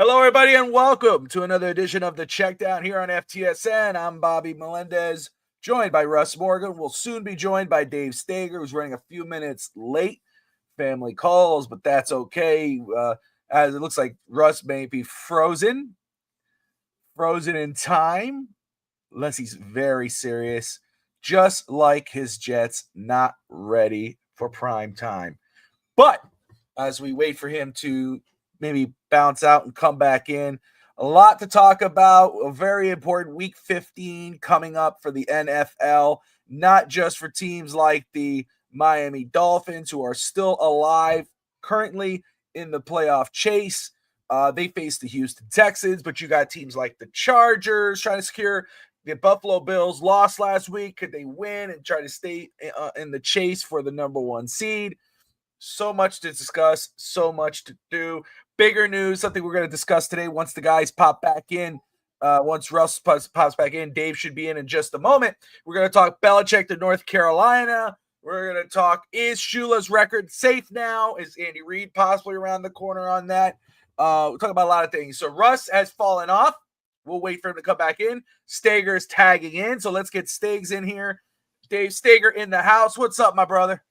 Hello, everybody, and welcome to another edition of the Checkdown here on FTSN. I'm Bobby Melendez, joined by Russ Morgan. We'll soon be joined by Dave Stager, who's running a few minutes late. Family calls, but that's okay. As it looks like Russ may be frozen in time, unless he's very serious, just like his Jets, not ready for prime time. But as we wait for him to maybe bounce out and come back in, a lot to talk about. A very important week 15 coming up for the NFL, not just for teams like the Miami Dolphins, who are still alive currently in the playoff chase. They face the Houston Texans, but you got teams like the Chargers trying to secure. The Buffalo Bills lost last week. Could they win and try to stay in the chase for the number one seed? So much to discuss, so much to do. Bigger news, something we're going to discuss today once the guys pop back in. Once Russ pops back in, Dave should be in just a moment. We're going to talk Belichick to North Carolina. We're going to talk, is Shula's record safe now? Is Andy Reid possibly around the corner on that? We'll talk about a lot of things. So Russ has fallen off. We'll wait for him to come back in. Stager's tagging in. So let's get Stags in here. Dave Stager in the house. What's up, my brother?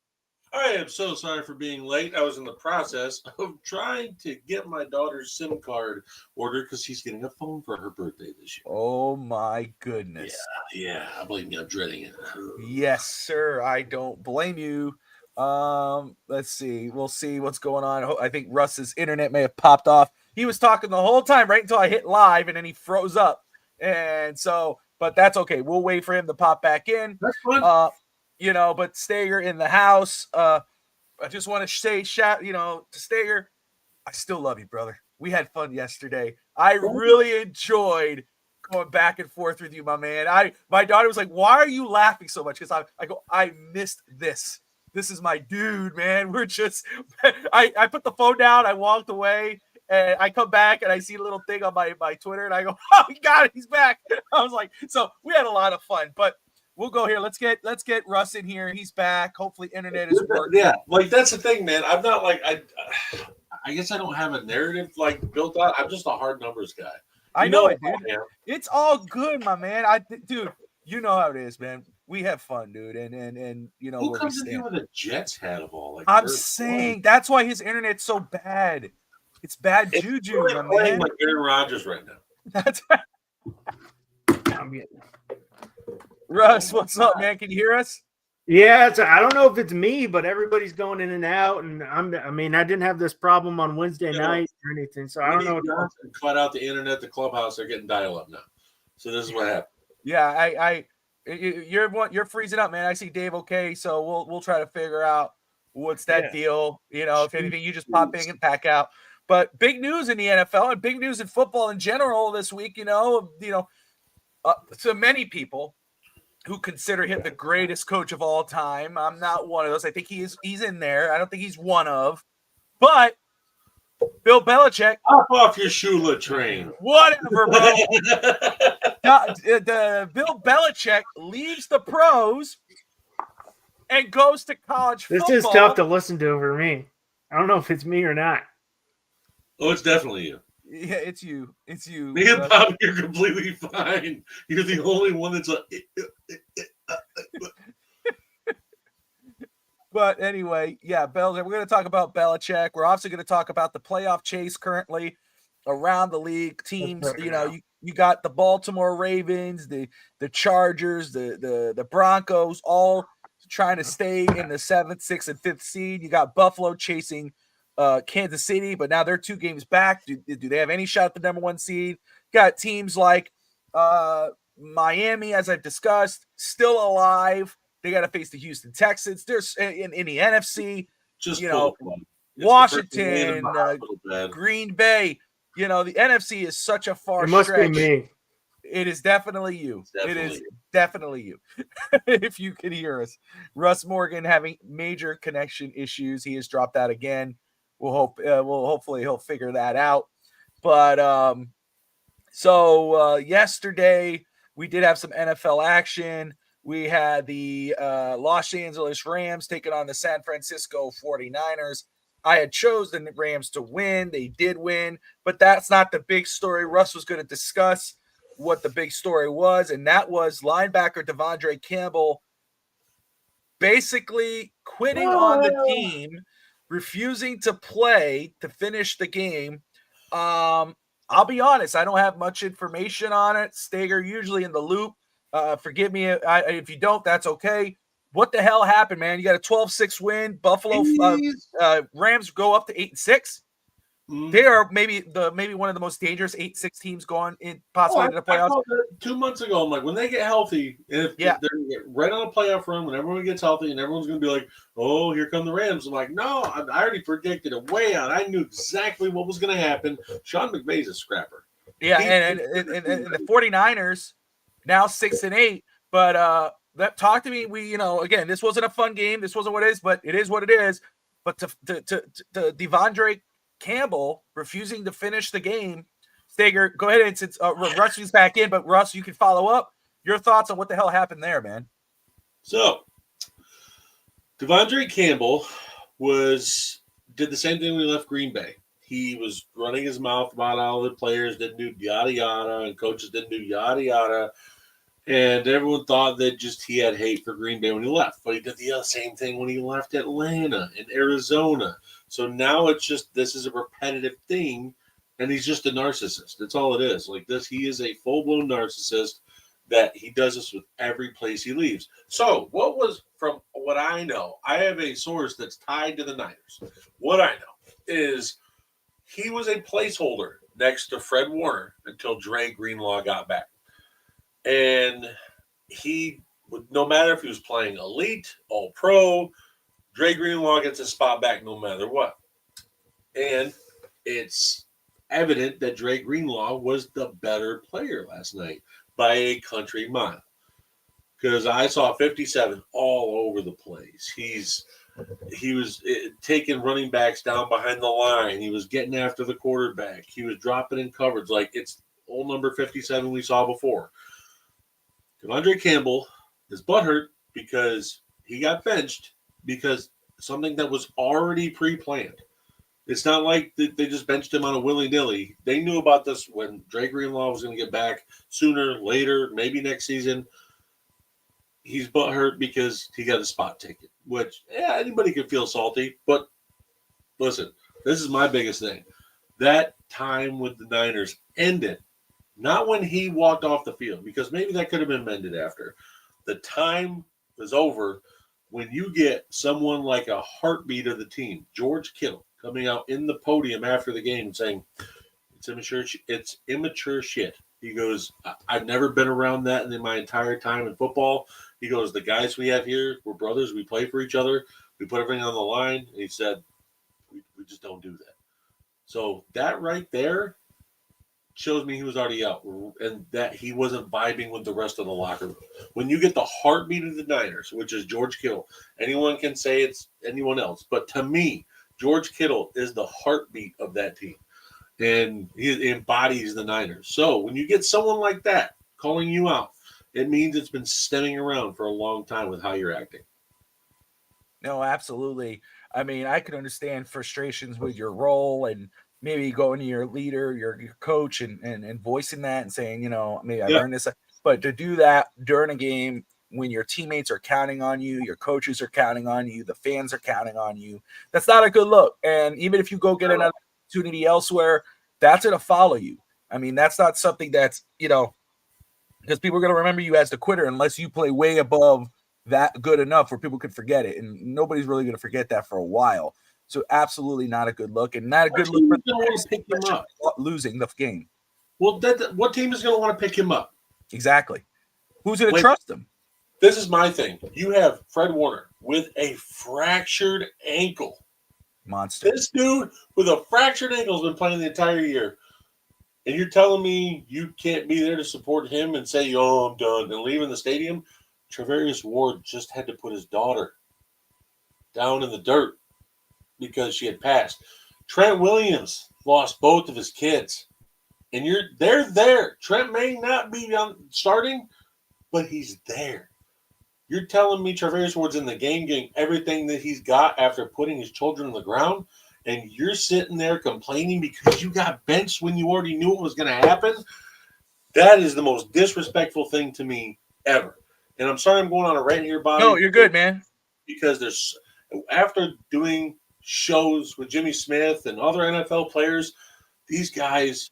I am so sorry for being late. I was in the process of trying to get my daughter's SIM card ordered because she's getting a phone for her birthday this year. Oh, my goodness. Yeah, I believe me, I'm dreading it. Yes, sir. I don't blame you. Let's see. We'll see what's going on. I think Russ's internet may have popped off. He was talking the whole time right until I hit live, and then he froze up. And so, but that's okay. We'll wait for him to pop back in. That's fine. But Stager in the house. I just want to say, to Stager, I still love you, brother. We had fun yesterday. I really enjoyed going back and forth with you, my man. My daughter was like, "Why are you laughing so much?" Because I missed this. This is my dude, man. We're just, I put the phone down. I walked away. And I come back and I see a little thing on my Twitter, and I go, "Oh, he got it. He's back." I was like, so we had a lot of fun, but we'll go here. Let's get Russ in here. He's back. Hopefully internet is working. Yeah, like that's the thing, man. I'm not like I guess I don't have a narrative like built out. I'm just a hard numbers guy. I know it, dude. It's all good, my man. Dude, you know how it is, man. We have fun, dude, and you know who comes in here with a Jets hat of all? Like I'm saying, that's why his internet's so bad. It's bad juju, really my playing man. like Aaron Rodgers right now. That's right. I'm getting Russ, what's up, man? Can you hear us? Yeah, I don't know if it's me, but everybody's going in and out, and I didn't have this problem on Wednesday night or anything, so I don't know. Cut out the internet, the clubhouse. They're getting dial-up now, so this is what happened. Yeah, you're freezing up, man. I see Dave. Okay, so we'll try to figure out what's that deal. If anything, you just pop in and pack out. But big news in the NFL and big news in football in general this week. To many people who consider him the greatest coach of all time. I'm not one of those. I think he's in there. I don't think he's one of. But Bill Belichick. Hop off your Shula train. Whatever, bro. the Bill Belichick leaves the pros and goes to college football. This is tough to listen to for me. I don't know if it's me or not. Oh, it's definitely you. Yeah, it's you. It's you. Me and Bobby are completely fine. You're the only one that's like. But anyway, yeah, Belichick. We're going to talk about Belichick. We're also going to talk about the playoff chase currently around the league. Teams, you got the Baltimore Ravens, the Chargers, the Broncos, all trying to stay in the 7th, 6th, and 5th seed. You got Buffalo chasing Kansas City, but now they're 2 games back. Do they have any shot at the number 1 seed? Got teams like Miami, as I've discussed, still alive. They got to face the Houston Texans. There's in the NFC, Washington, Green Bay. The NFC is such a far stretch. It must be me. It is definitely you. It is definitely you. If you can hear us. Russ Morgan having major connection issues. He has dropped out again. Hopefully he'll figure that out. But yesterday we did have some NFL action. We had the Los Angeles Rams taking on the San Francisco 49ers. I had chosen the Rams to win. They did win, but that's not the big story. Russ was going to discuss what the big story was, and that was linebacker Devondre Campbell basically quitting on the team, refusing to play to finish the game. I'll be honest, I don't have much information on it. Stager usually in the loop. Forgive me if you don't, that's okay. What the hell happened, man? You got a 12-6 win. Buffalo Rams go up to 8-6. They are maybe one of the most dangerous 8-6 teams going in possibly into the playoffs. 2 months ago, I'm like, when they get healthy, and if they're going to get right on a playoff run, when everyone gets healthy, and everyone's going to be like, "Oh, here come the Rams." I'm like, no, I already predicted it way out. I knew exactly what was going to happen. Sean McVay's a scrapper. Yeah, and the 49ers now 6-8, but talk to me. We, again, this wasn't a fun game. This wasn't what it is, but it is what it is. But to Devondre Campbell refusing to finish the game, Stager, go ahead, and since Russ is back in, but Russ, you can follow up your thoughts on what the hell happened there, man. So, Devondre Campbell did the same thing when he left Green Bay. He was running his mouth about all the players didn't do yada yada and coaches didn't do yada yada. And everyone thought that just he had hate for Green Bay when he left. But he did the same thing when he left Atlanta and Arizona. So now it's just this is a repetitive thing, and he's just a narcissist. That's all it is. Like this, he is a full-blown narcissist that he does this with every place he leaves. So from what I know, I have a source that's tied to the Niners. What I know is he was a placeholder next to Fred Warner until Dre Greenlaw got back. And he, no matter if he was playing elite, all pro, Dre Greenlaw gets his spot back no matter what. And it's evident that Dre Greenlaw was the better player last night by a country mile. Because I saw 57 all over the place. He was taking running backs down behind the line. He was getting after the quarterback. He was dropping in coverage like it's old number 57 we saw before. Devondre Campbell is butthurt because he got benched because something that was already pre-planned. It's not like they just benched him on a willy-nilly. They knew about this when Dre Greenlaw was going to get back sooner, later, maybe next season. He's butthurt because he got a spot ticket, which, anybody can feel salty. But listen, this is my biggest thing. That time with the Niners ended. Not when he walked off the field, because maybe that could have been mended after. The time was over when you get someone like a heartbeat of the team, George Kittle, coming out in the podium after the game saying, it's immature shit. He goes, I've never been around that in my entire time in football. He goes, the guys we have here, we're brothers. We play for each other. We put everything on the line. And he said, we just don't do that. So that right there shows me he was already out and that he wasn't vibing with the rest of the locker room. When you get the heartbeat of the Niners, which is George Kittle, anyone can say it's anyone else. But to me, George Kittle is the heartbeat of that team. And he embodies the Niners. So when you get someone like that calling you out, it means it's been stemming around for a long time with how you're acting. No, absolutely. I mean, I can understand frustrations with your role and maybe going to your leader, your coach, and voicing that and saying, maybe I learned this. But to do that during a game when your teammates are counting on you, your coaches are counting on you, the fans are counting on you, that's not a good look. And even if you go get another opportunity elsewhere, that's going to follow you. I mean, that's not something that's, because people are going to remember you as the quitter unless you play way above that good enough where people could forget it. And nobody's really going to forget that for a while. So absolutely not a good look, and not a good look for want to pick him up losing the game. Well, what team is going to want to pick him up? Exactly. Who's going to trust him? This is my thing. You have Fred Warner with a fractured ankle. Monster. This dude with a fractured ankle has been playing the entire year. And you're telling me you can't be there to support him and say, I'm done, and leaving the stadium? Travarius Ward just had to put his daughter down in the dirt because she had passed. Trent Williams lost both of his kids. And they're there. Trent may not be starting, but he's there. You're telling me Travarius Ward's in the game getting everything that he's got after putting his children on the ground? and you're sitting there complaining because you got benched when you already knew it was going to happen. That is the most disrespectful thing to me ever. And I'm sorry I'm going on a rant here, Bobby. No, you're good, man. Because after doing shows with Jimmy Smith and other NFL players, these guys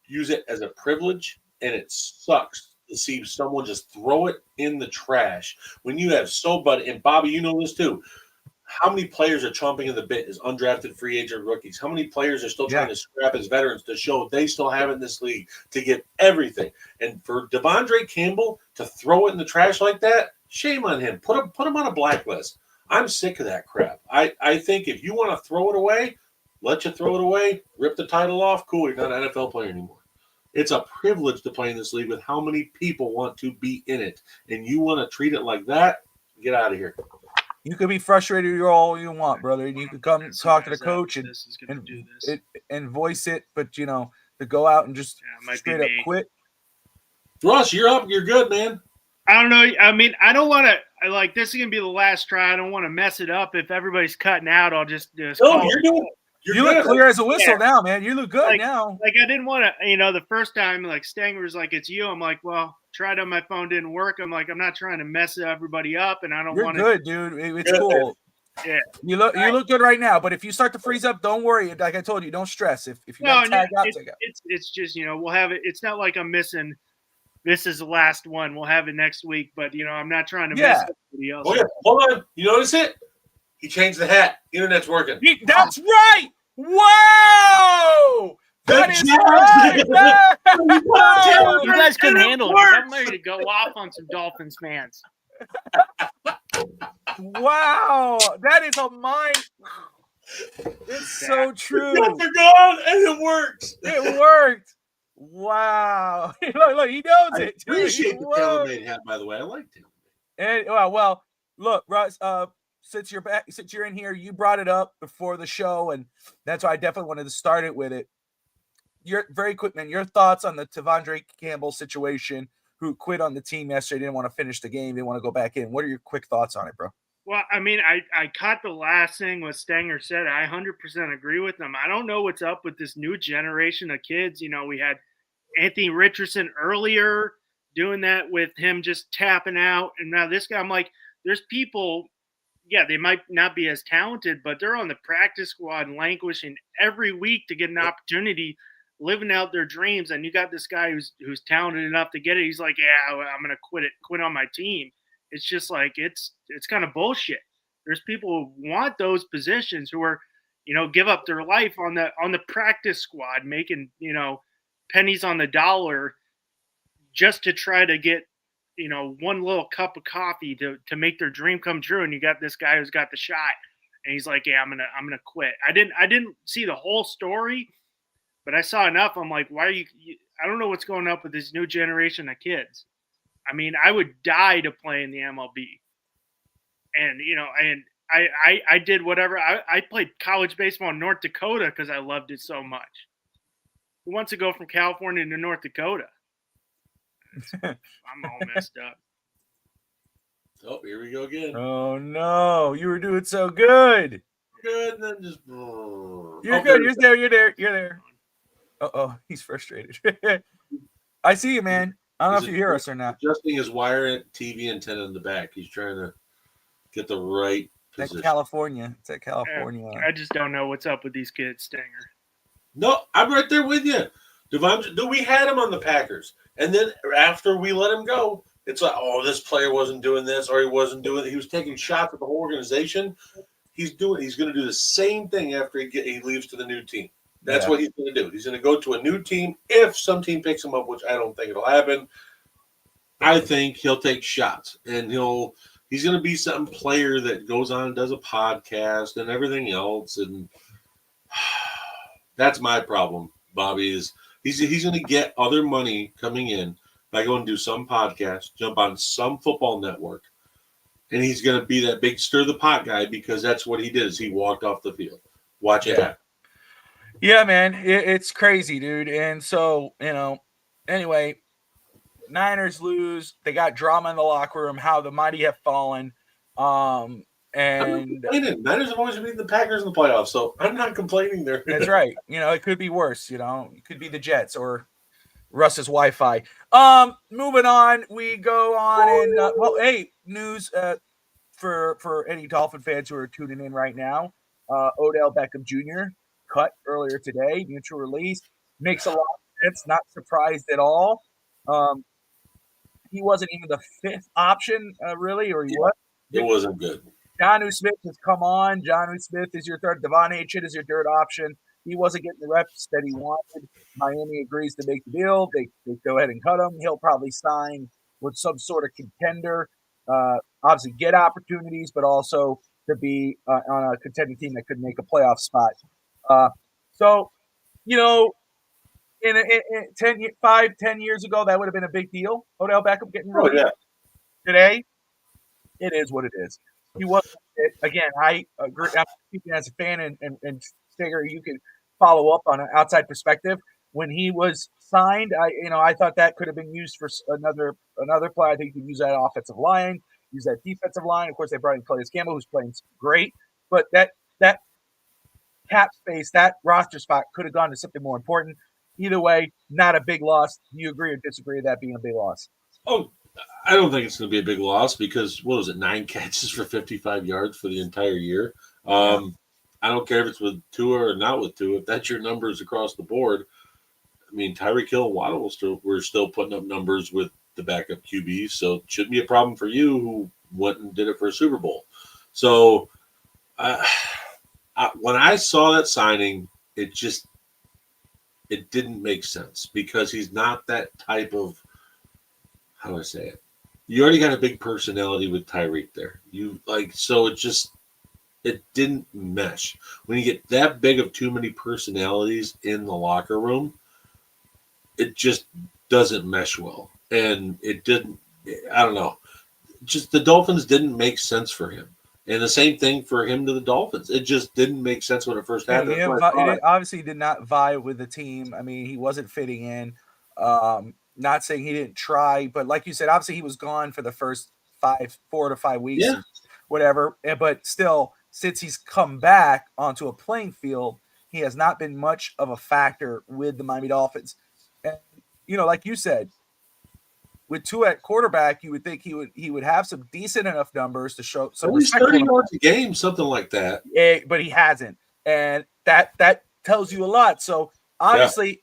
use it as a privilege, and it sucks to see someone just throw it in the trash when you have and Bobby, you know this too. How many players are chomping at the bit as undrafted free agent rookies? How many players are still trying to scrap as veterans to show they still have it in this league to get everything? And for Devondre Campbell to throw it in the trash like that, shame on him. Put him on a blacklist. I'm sick of that crap. I think if you want to throw it away, let you throw it away, rip the title off, cool, you're not an NFL player anymore. It's a privilege to play in this league with how many people want to be in it. And you want to treat it like that, get out of here. You could be frustrated all you want, brother. You could come talk to the coach and voice it, but to go out and just straight up quit. Russ, you're up. You're good, man. I don't know. I mean, I don't want to this is gonna be the last try. I don't want to mess it up. If everybody's cutting out, I'll just you're doing it. You look clear as a whistle now, man. You look good now. Like I didn't want to, the first time Stanger was like, "It's you." I'm like, "Well, tried on my phone, didn't work." I'm like, "I'm not trying to mess everybody up, and I don't want to." You're good, dude. It's cool. Yeah, you look good right now. But if you start to freeze up, don't worry. Like I told you, don't stress. If you got to tag out, tag out. It's just we'll have it. It's not like I'm missing. This is the last one. We'll have it next week. But I'm not trying to mess everybody else. Oh yeah, hold on. You notice it? He changed the hat. Internet's working. That's right. Whoa! That is right. You guys can handle it. I'm ready to go off on some Dolphins fans. Wow, that is a mind. It's so true. They're gone, and it works. It worked. Wow. Look, he knows it. I appreciate the tailor-made hat, by the way. I liked it. And well, look, Russ. Since you're back, since you're in here, you brought it up before the show, and that's why I definitely wanted to start it with it. You're very quick, man. Your thoughts on the Devondre Campbell situation, who quit on the team yesterday, didn't want to finish the game, didn't want to go back in. What are your quick thoughts on it, bro? Well, I mean, I caught the last thing what Stanger said. I 100% agree with him. I don't know what's up with this new generation of kids. We had Anthony Richardson earlier doing that with him just tapping out, and now this guy. I'm like, there's people. Yeah, they might not be as talented, but they're on the practice squad languishing every week to get an opportunity, living out their dreams. And you got this guy who's talented enough to get it. He's like, yeah, I'm going to quit on my team. It's just like, it's kind of bullshit. There's people who want those positions who are, give up their life on the practice squad, making, pennies on the dollar just to try to get, one little cup of coffee to make their dream come true. And you got this guy who's got the shot, and he's like, yeah, I'm gonna quit. I didn't see the whole story, but I saw enough. I'm like, why are you I don't know what's going up with this new generation of kids. I mean, I would die to play in the MLB. And, and I did whatever. I played college baseball in North Dakota because I loved it so much. Who wants to go from California to North Dakota? I'm all messed up. Oh, here we go again. Oh no, you were doing so good. Good, and then just. You're good. You're there. Oh, he's frustrated. I see you, man. I don't know if you hear us or not. Adjusting his wire TV antenna in the back. He's trying to get the right position. It's at California. I just don't know what's up with these kids, Stinger. No, I'm right there with you. Devondre, we had him on the Packers. And then after we let him go, it's like, oh, this player wasn't doing this, or he wasn't doing it. He was taking shots at the whole organization. He's going to do the same thing after he leaves to the new team. That's what he's going to do. He's going to go to a new team if some team picks him up, which I don't think it'll happen. I think he'll take shots, and he's going to be some player that goes on and does a podcast and everything else. And that's my problem, Bobby, is he's going to get other money coming in by going to do some podcast, jump on some football network, and he's going to be that big stir the pot guy because that's what he did is he walked off the field. Watch it happen. Yeah, man, it's crazy, dude. And so, anyway, Niners lose. They got drama in the locker room, how the mighty have fallen. And Niners have always beaten the Packers in the playoffs, so I'm not complaining there. that's right. It could be worse. It could be the Jets or Russ's Wi-Fi. Moving on, we go on and hey, news for any Dolphin fans who are tuning in right now. Odell Beckham Jr. cut earlier today, mutual release. Makes a lot of sense. Not surprised at all. He wasn't even the fifth option, really, or he was. It wasn't good. Jonnu Smith has come on. Jonnu Smith is your third. Devon Achane is your third option. He wasn't getting the reps that he wanted. Miami agrees to make the deal. They go ahead and cut him. He'll probably sign with some sort of contender. Obviously, get opportunities, but also to be on a contending team that could make a playoff spot. So, in 10 years ago, that would have been a big deal. Odell Beckham getting released. Yeah. Today, it is what it is. He wasn't again. I agree. I'm speaking as a fan, and Stager, you can follow up on an outside perspective. When he was signed, I thought that could have been used for another play. I think you could use that offensive line, use that defensive line. Of course, they brought in Calais Campbell, who's playing great, but that cap space, that roster spot could have gone to something more important. Either way, not a big loss. Do you agree or disagree with that being a big loss? Oh, I don't think it's going to be a big loss because, 9 catches for 55 yards for the entire year? I don't care if it's with Tua or not with Tua. If that's your numbers across the board, I mean, Tyreek Hill and Waddle we're still putting up numbers with the backup QBs, so it shouldn't be a problem for you who went and did it for a Super Bowl. So when I saw that signing, it didn't make sense because he's not that type of, how do I say it? You already got a big personality with Tyreek there. So it didn't mesh. When you get that big of too many personalities in the locker room, it just doesn't mesh well. And it didn't, I don't know. Just the Dolphins didn't make sense for him. And the same thing for him to the Dolphins. It just didn't make sense when it first happened. He obviously did not vibe with the team. I mean, he wasn't fitting in. Not saying he didn't try, but like you said, obviously he was gone for the first 4 to 5 weeks, whatever. But still, since he's come back onto a playing field, he has not been much of a factor with the Miami Dolphins. And like you said, with Tua at quarterback, you would think he would have some decent enough numbers to show some at least 30 yards a game, something like that. Yeah, but he hasn't, and that tells you a lot. So obviously,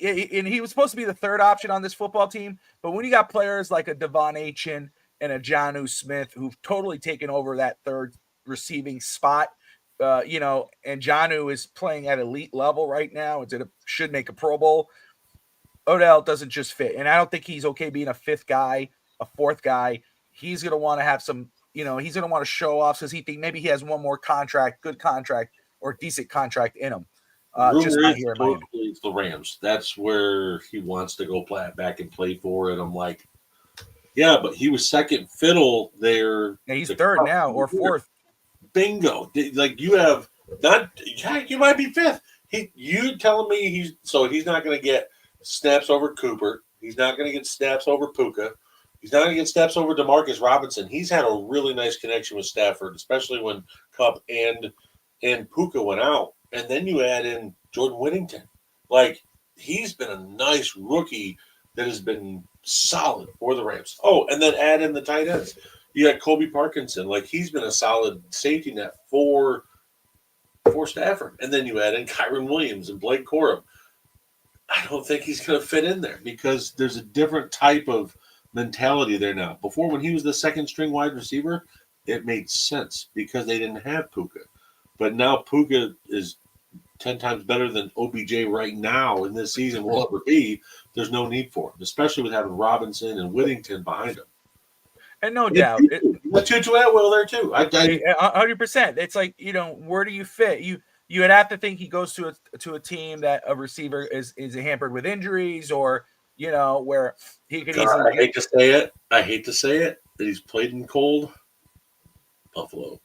and he was supposed to be the third option on this football team. But when you got players like a Devon Achane and a Jonnu Smith who've totally taken over that third receiving spot, and Jonnu is playing at elite level right now, and should make a Pro Bowl. Odell doesn't just fit. And I don't think he's okay being a fifth guy, a fourth guy. He's going to want to have some, he's going to want to show off because he think maybe he has one more good contract or decent contract in him. Just not here in Miami. It's the Rams. That's where he wants to go back and play for. And I'm like, yeah, but he was second fiddle there. Yeah, he's third now or fourth. Bingo. Like you have not, you might be fifth. You telling me he's not going to get snaps over Cooper. He's not going to get snaps over Puka. He's not going to get snaps over Demarcus Robinson. He's had a really nice connection with Stafford, especially when Kupp and Puka went out. And then you add in Jordan Whittington. Like, he's been a nice rookie that has been solid for the Rams. Oh, and then add in the tight ends. You got Kobe Parkinson. Like, he's been a solid safety net for Stafford. And then you add in Kyron Williams and Blake Corum. I don't think he's going to fit in there because there's a different type of mentality there now. Before, when he was the second string wide receiver, it made sense because they didn't have Puka. But now Puka is 10 times better than OBJ right now in this season will ever be. There's no need for him, especially with having Robinson and Whittington behind him. And no doubt. Tutu Atwell there too. 100%. It's like, where do you fit? You would have to think he goes to a team that a receiver is hampered with injuries or, where he could easily. I hate to say it, that he's played in cold Buffalo.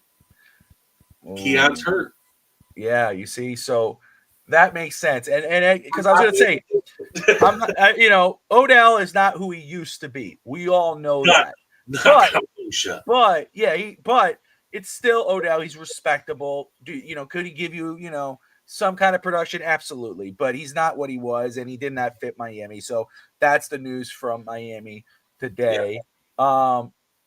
Keon's hurt. Yeah, you see, so that makes sense. And because I was going to say, I'm not, Odell is not who he used to be. We all know that. But it's still Odell. He's respectable. Could he give you, some kind of production? Absolutely. But he's not what he was, and he did not fit Miami. So that's the news from Miami today. Yeah.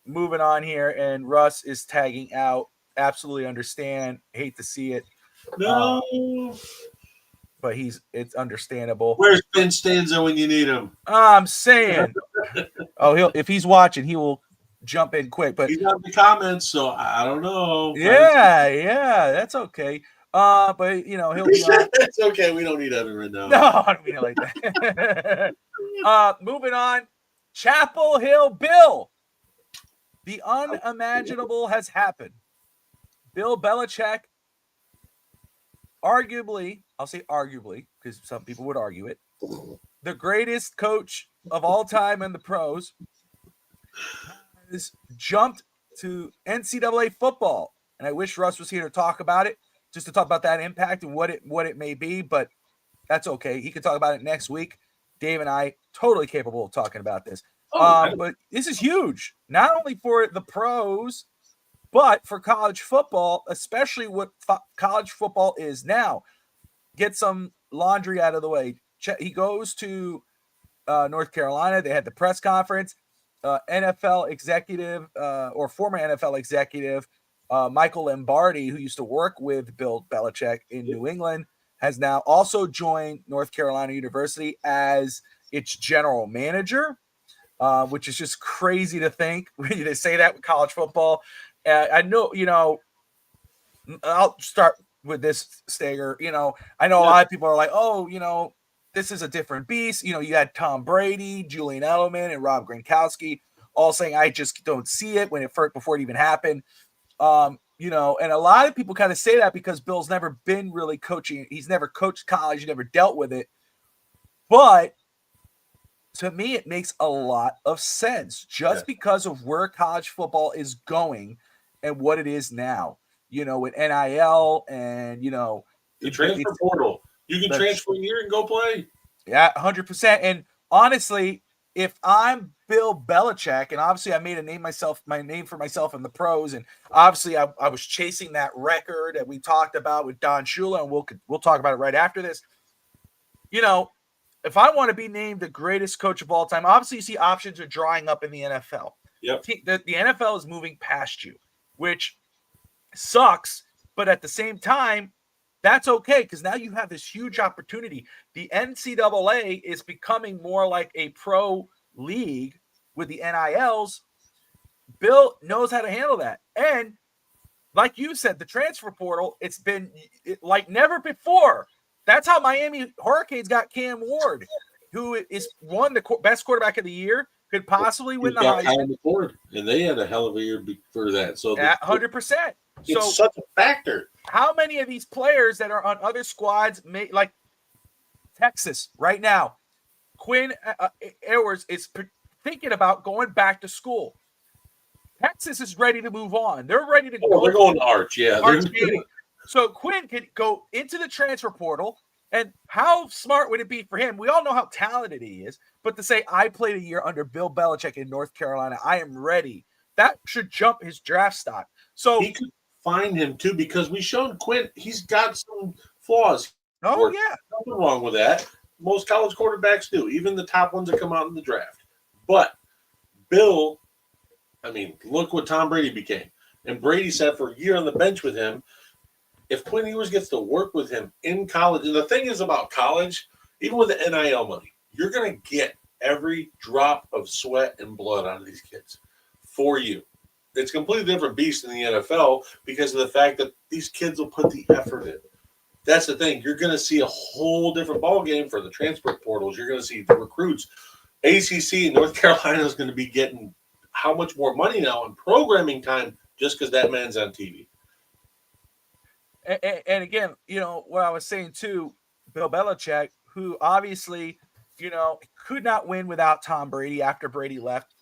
Moving on here, and Russ is tagging out. Absolutely understand. Hate to see it. No. But it's understandable. Where's Ben Stanza when you need him? I'm saying. If he's watching, he will jump in quick. But he's got the comments, so I don't know. Yeah, that's okay. But he'll be on. It's okay. We don't need Evan right now. No, I don't mean it like that. Moving on. Chapel Hill Bill. The unimaginable has happened. Bill Belichick, arguably, I'll say arguably, because some people would argue it, the greatest coach of all time in the pros, has jumped to NCAA football. And I wish Russ was here to talk about it, just to talk about that impact and what it may be, but that's okay. He could talk about it next week. Dave and I totally capable of talking about this. But this is huge, not only for the pros, but for college football, especially what college football is now. Get some laundry out of the way. He goes to North Carolina. They had the press conference. NFL executive or former NFL executive Michael Lombardi, who used to work with Bill Belichick in New England, has now also joined North Carolina University as its general manager, which is just crazy to think. They say that with college football. I know, I'll start with this, Stager. I know a lot of people are like, oh, this is a different beast. You had Tom Brady, Julian Edelman, and Rob Gronkowski all saying, I just don't see it before it even happened. And a lot of people kind of say that because Bill's never been really coaching. He's never coached college. He never dealt with it. But to me, it makes a lot of sense just because of where college football is going and what it is now, with NIL and, the transfer portal. You can transfer here and go play. Yeah, 100%. And honestly, if I'm Bill Belichick, and obviously I made my name for myself in the pros, and obviously I was chasing that record that we talked about with Don Shula, and we'll talk about it right after this. If I want to be named the greatest coach of all time, obviously you see options are drying up in the NFL. Yep. The NFL is moving past you, which sucks, but at the same time, that's okay because now you have this huge opportunity. The NCAA is becoming more like a pro league with the NILs. Bill knows how to handle that. And like you said, the transfer portal, it's been like never before. That's how Miami Hurricanes got Cam Ward, who is won the best quarterback of the year, could possibly win the Heisman. And they had a hell of a year for that. So 100%. It's such a factor. How many of these players that are on other squads, like Texas right now, Quinn Ewers is thinking about going back to school. Texas is ready to move on. They're ready to go. They're going to Arch, yeah. So Quinn could go into the transfer portal, and how smart would it be for him? We all know how talented he is, but to say, I played a year under Bill Belichick in North Carolina, I am ready. That should jump his draft stock. So he could find him too, because we showed Quinn he's got some flaws. Oh yeah, nothing wrong with that. Most college quarterbacks do, even the top ones that come out in the draft. But Bill, look what Tom Brady became, and Brady sat for a year on the bench with him. If Quinn Ewers gets to work with him in college, and the thing is about college, even with the NIL money, you're going to get every drop of sweat and blood out of these kids for you. It's a completely different beast in the NFL because of the fact that these kids will put the effort in. That's the thing. You're going to see a whole different ballgame for the transfer portals. You're going to see the recruits. ACC in North Carolina is going to be getting how much more money now in programming time just because that man's on TV. And again, what I was saying too, Bill Belichick, who obviously, could not win without Tom Brady after Brady left.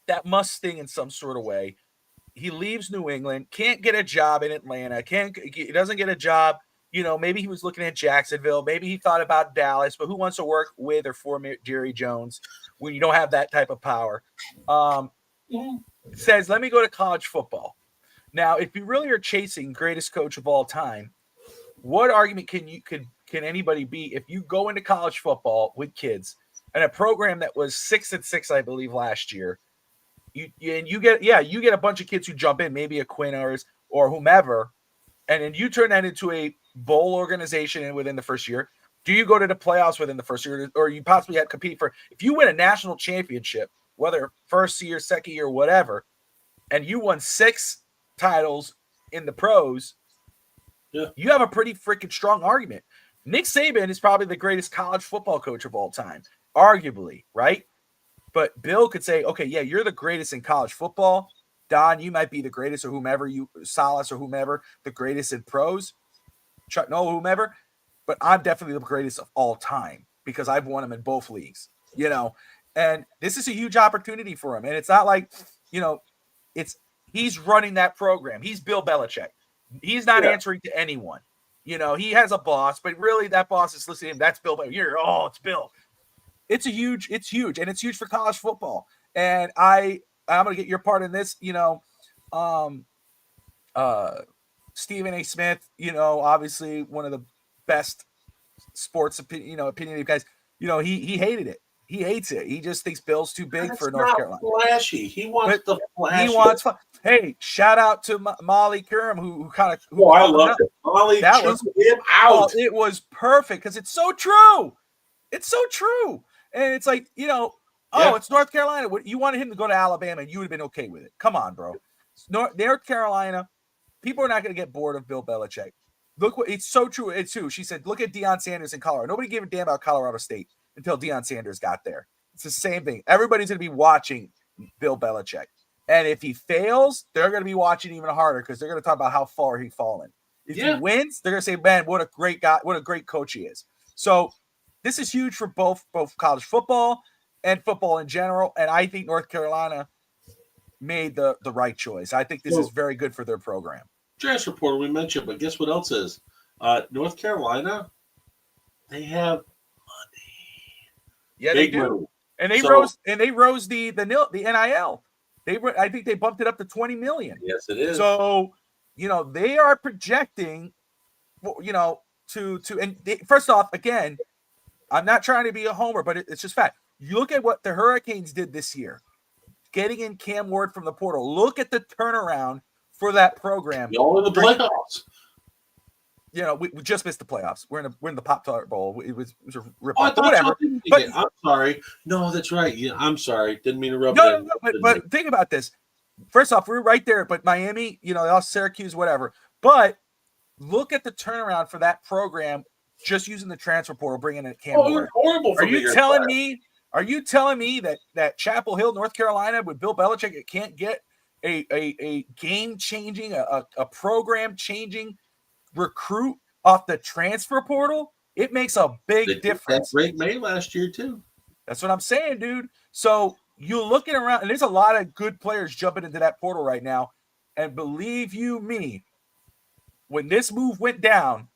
That must sting in some sort of way. He leaves New England, can't get a job in Atlanta, he doesn't get a job. Maybe he was looking at Jacksonville. Maybe he thought about Dallas, but who wants to work with or for Jerry Jones when you don't have that type of power? Says, let me go to college football. Now, if you really are chasing greatest coach of all time, what argument can anybody be if you go into college football with kids and a program that was 6-6, I believe, last year? You get a bunch of kids who jump in, maybe a Quinn or whomever, and then you turn that into a bowl organization within the first year. Do you go to the playoffs within the first year, or you possibly have to compete for? If you win a national championship, whether first year, second year, whatever, and you won 6 titles in the pros, you have a pretty freaking strong argument. Nick Saban is probably the greatest college football coach of all time, arguably, right? But Bill could say, okay, yeah, you're the greatest in college football. Don, you might be the greatest, or whomever, Salas or whomever, the greatest in pros. Chuck Noll, whomever. But I'm definitely the greatest of all time because I've won them in both leagues, And this is a huge opportunity for him. And it's not like, he's running that program. He's Bill Belichick. He's not answering to anyone. He has a boss, but really that boss is listening to him. That's Bill Belichick. It's Bill. It's huge, and it's huge for college football. And I'm going to get your part in this, Stephen A. Smith, obviously one of the best sports opinionated guys. He hated it. He hates it. He just thinks Bill's too big for North Carolina. Flashy. He wants the flashy. He wants fun. Hey, shout out to Molly Curran who kind of. I love it. Molly, that was him out. It was perfect because it's so true. It's so true, and it's like it's North Carolina. You wanted him to go to Alabama, and you would have been okay with it. Come on, bro. North Carolina. People are not going to get bored of Bill Belichick. Look what it's so true. It's true. She said, look at Deion Sanders in Colorado. Nobody gave a damn about Colorado State until Deion Sanders got there. It's the same thing. Everybody's going to be watching Bill Belichick. And if he fails, they're going to be watching even harder because they're going to talk about how far he's fallen. If he wins, they're going to say, man, what a great guy, what a great coach he is. So this is huge for both college football and football in general. And I think North Carolina made the right choice. I think this is very good for their program. Transfer portal we mentioned, but guess what else is? North Carolina, they have money. Yeah, they do. Money. And they rose the NIL. I think they bumped it up to $20 million. Yes, it is. So, they are projecting, first off, again, I'm not trying to be a homer, but it's just fact. You look at what the Hurricanes did this year, getting in Cam Ward from the portal. Look at the turnaround for that program. Y'all in the playoffs. We just missed the playoffs. We're in the Pop-Tart Bowl. It was a rip off. Whatever. But I'm sorry. No, that's right. Yeah, I'm sorry. Didn't mean to rub it in. No, but think about this. First off, we're right there, but Miami, they lost Syracuse, whatever. But look at the turnaround for that program just using the transfer portal, bringing in Cam Ward. Horrible. Are you telling me that Chapel Hill, North Carolina, with Bill Belichick, it can't get a game-changing, a program-changing recruit off the transfer portal? It makes a big difference. Great May last year, too. That's what I'm saying, dude. So you're looking around, and there's a lot of good players jumping into that portal right now. And believe you me, when this move went down,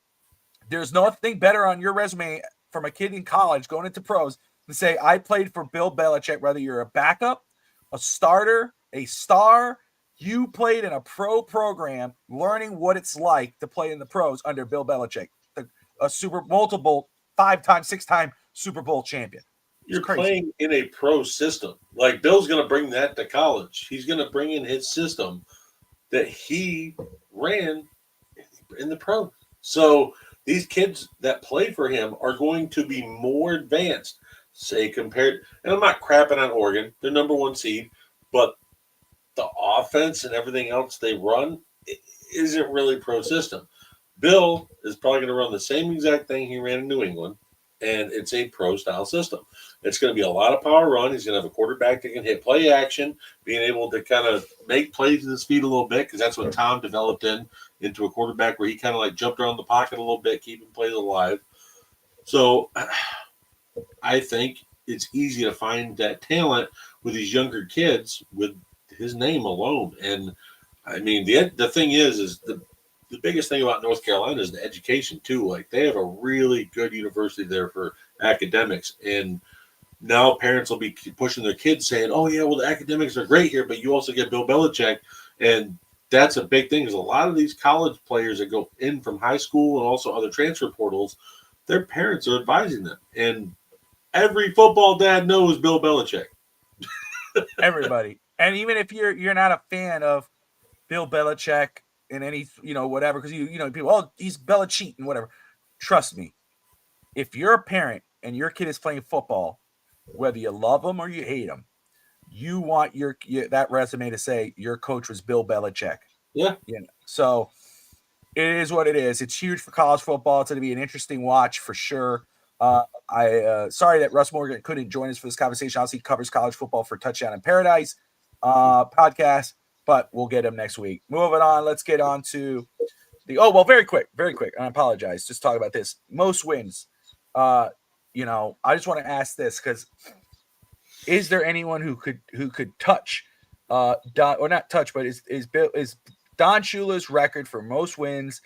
there's nothing better on your resume from a kid in college going into pros to say, I played for Bill Belichick, whether you're a backup, a starter, a star. You played in a pro program, learning what it's like to play in the pros under Bill Belichick, multiple 5-time, 6-time Super Bowl champion. You're playing in a pro system. Like Bill's going to bring that to college. He's going to bring in his system that he ran in the pro. So these kids that play for him are going to be more advanced, say, compared. And I'm not crapping on Oregon. They're number 1 seed. But the offense and everything else they run isn't really pro system. Bill is probably going to run the same exact thing he ran in New England, and it's a pro-style system. It's going to be a lot of power run. He's going to have a quarterback that can hit play action, being able to kind of make plays with his feet a little bit, because that's what Tom developed into a quarterback where he kind of like jumped around the pocket a little bit, keeping plays alive. So I think it's easy to find that talent with these younger kids with his name alone. And I mean, the thing is the biggest thing about North Carolina is the education too. Like they have a really good university there for academics, and now parents will be pushing their kids saying, oh yeah, well the academics are great here, but you also get Bill Belichick, and that's a big thing. Is a lot of these college players that go in from high school and also other transfer portals, their parents are advising them, and every football dad knows Bill Belichick. Everybody. And even if you're not a fan of Bill Belichick in any, whatever, because people, he's Belichick and whatever. Trust me, if you're a parent and your kid is playing football, whether you love him or you hate him, you want your that resume to say your coach was Bill Belichick. Yeah. So it is what it is. It's huge for college football. It's going to be an interesting watch for sure. Sorry that Russ Morgan couldn't join us for this conversation. Obviously, he covers college football for Touchdown in Paradise podcast, but we'll get him next week. Moving on, let's get on to very quick. I apologize. Just talk about this. Most wins. I just want to ask this because is there anyone who could touch Don, or not touch, but is Don Shula's record for most wins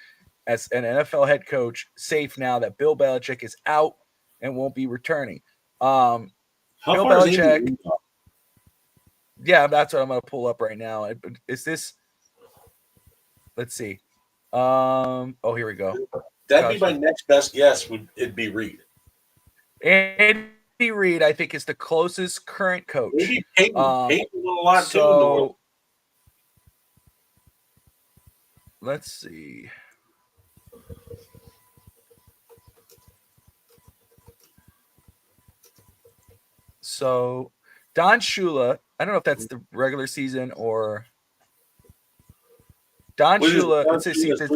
as an NFL head coach safe now that Bill Belichick is out and won't be returning? How Bill far Belichick. Yeah, that's what I'm going to pull up right now. Is this? Let's see. Here we go. That'd be my next best guess. It'd be Reed. Andy Reid, I think, is the closest current coach. Maybe Peyton. Peyton won a lot too. So let's see. So Don Shula, I don't know if that's the regular season or Don Shula. Let's see. I think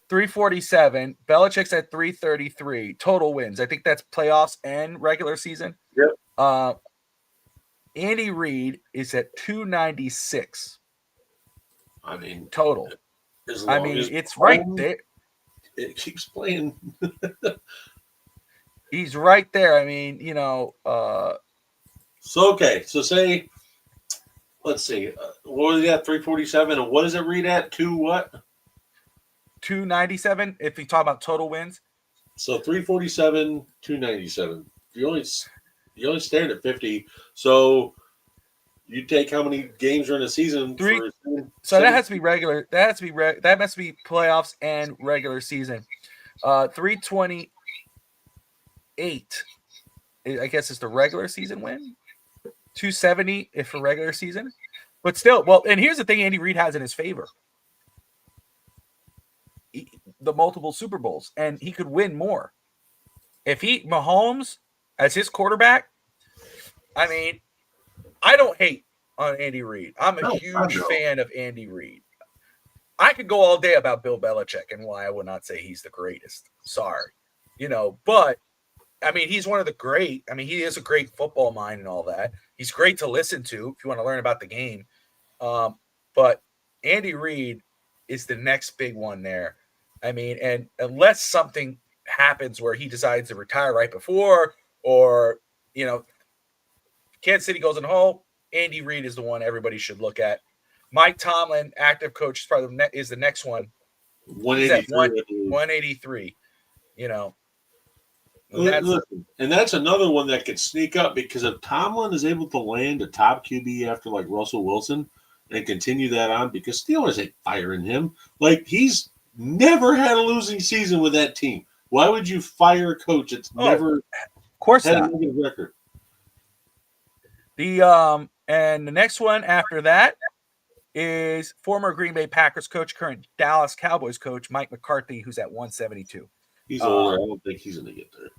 347. Belichick's at 333 total wins. I think that's playoffs and regular season. Yep. Andy Reid is at 296. I mean, total. It's right there. It keeps playing. He's right there. I mean, So say, let's see, what was he at? 347, and what does it read at? 297. If you talk about total wins. So 347, 297. You only stand at 50. So you take how many games are in a season? So that has to be regular. That must be playoffs and regular season. 328. I guess is the regular season win. 270 if for regular season. But still, and here's the thing Andy Reid has in his favor. The multiple Super Bowls, and he could win more. If Mahomes as his quarterback, I mean, I don't hate on Andy Reid. I'm a huge fan of Andy Reid. I could go all day about Bill Belichick and why I would not say he's the greatest. Sorry. But I mean, he's one of the great. I mean, he is a great football mind and all that. He's great to listen to if you want to learn about the game. But Andy Reid is the next big one there. I mean, and unless something happens where he decides to retire right before, or, Kansas City goes in the hole, Andy Reid is the one everybody should look at. Mike Tomlin, active coach, is the next one. 183. 183. And that's another one that could sneak up, because if Tomlin is able to land a top QB after like Russell Wilson and continue that on, because Steelers ain't firing him. Like, he's never had a losing season with that team. Why would you fire a coach that's never of course had not. a good record? And the next one after that is former Green Bay Packers coach, current Dallas Cowboys coach, Mike McCarthy, who's at 172. He's older. I don't think he's going to get there.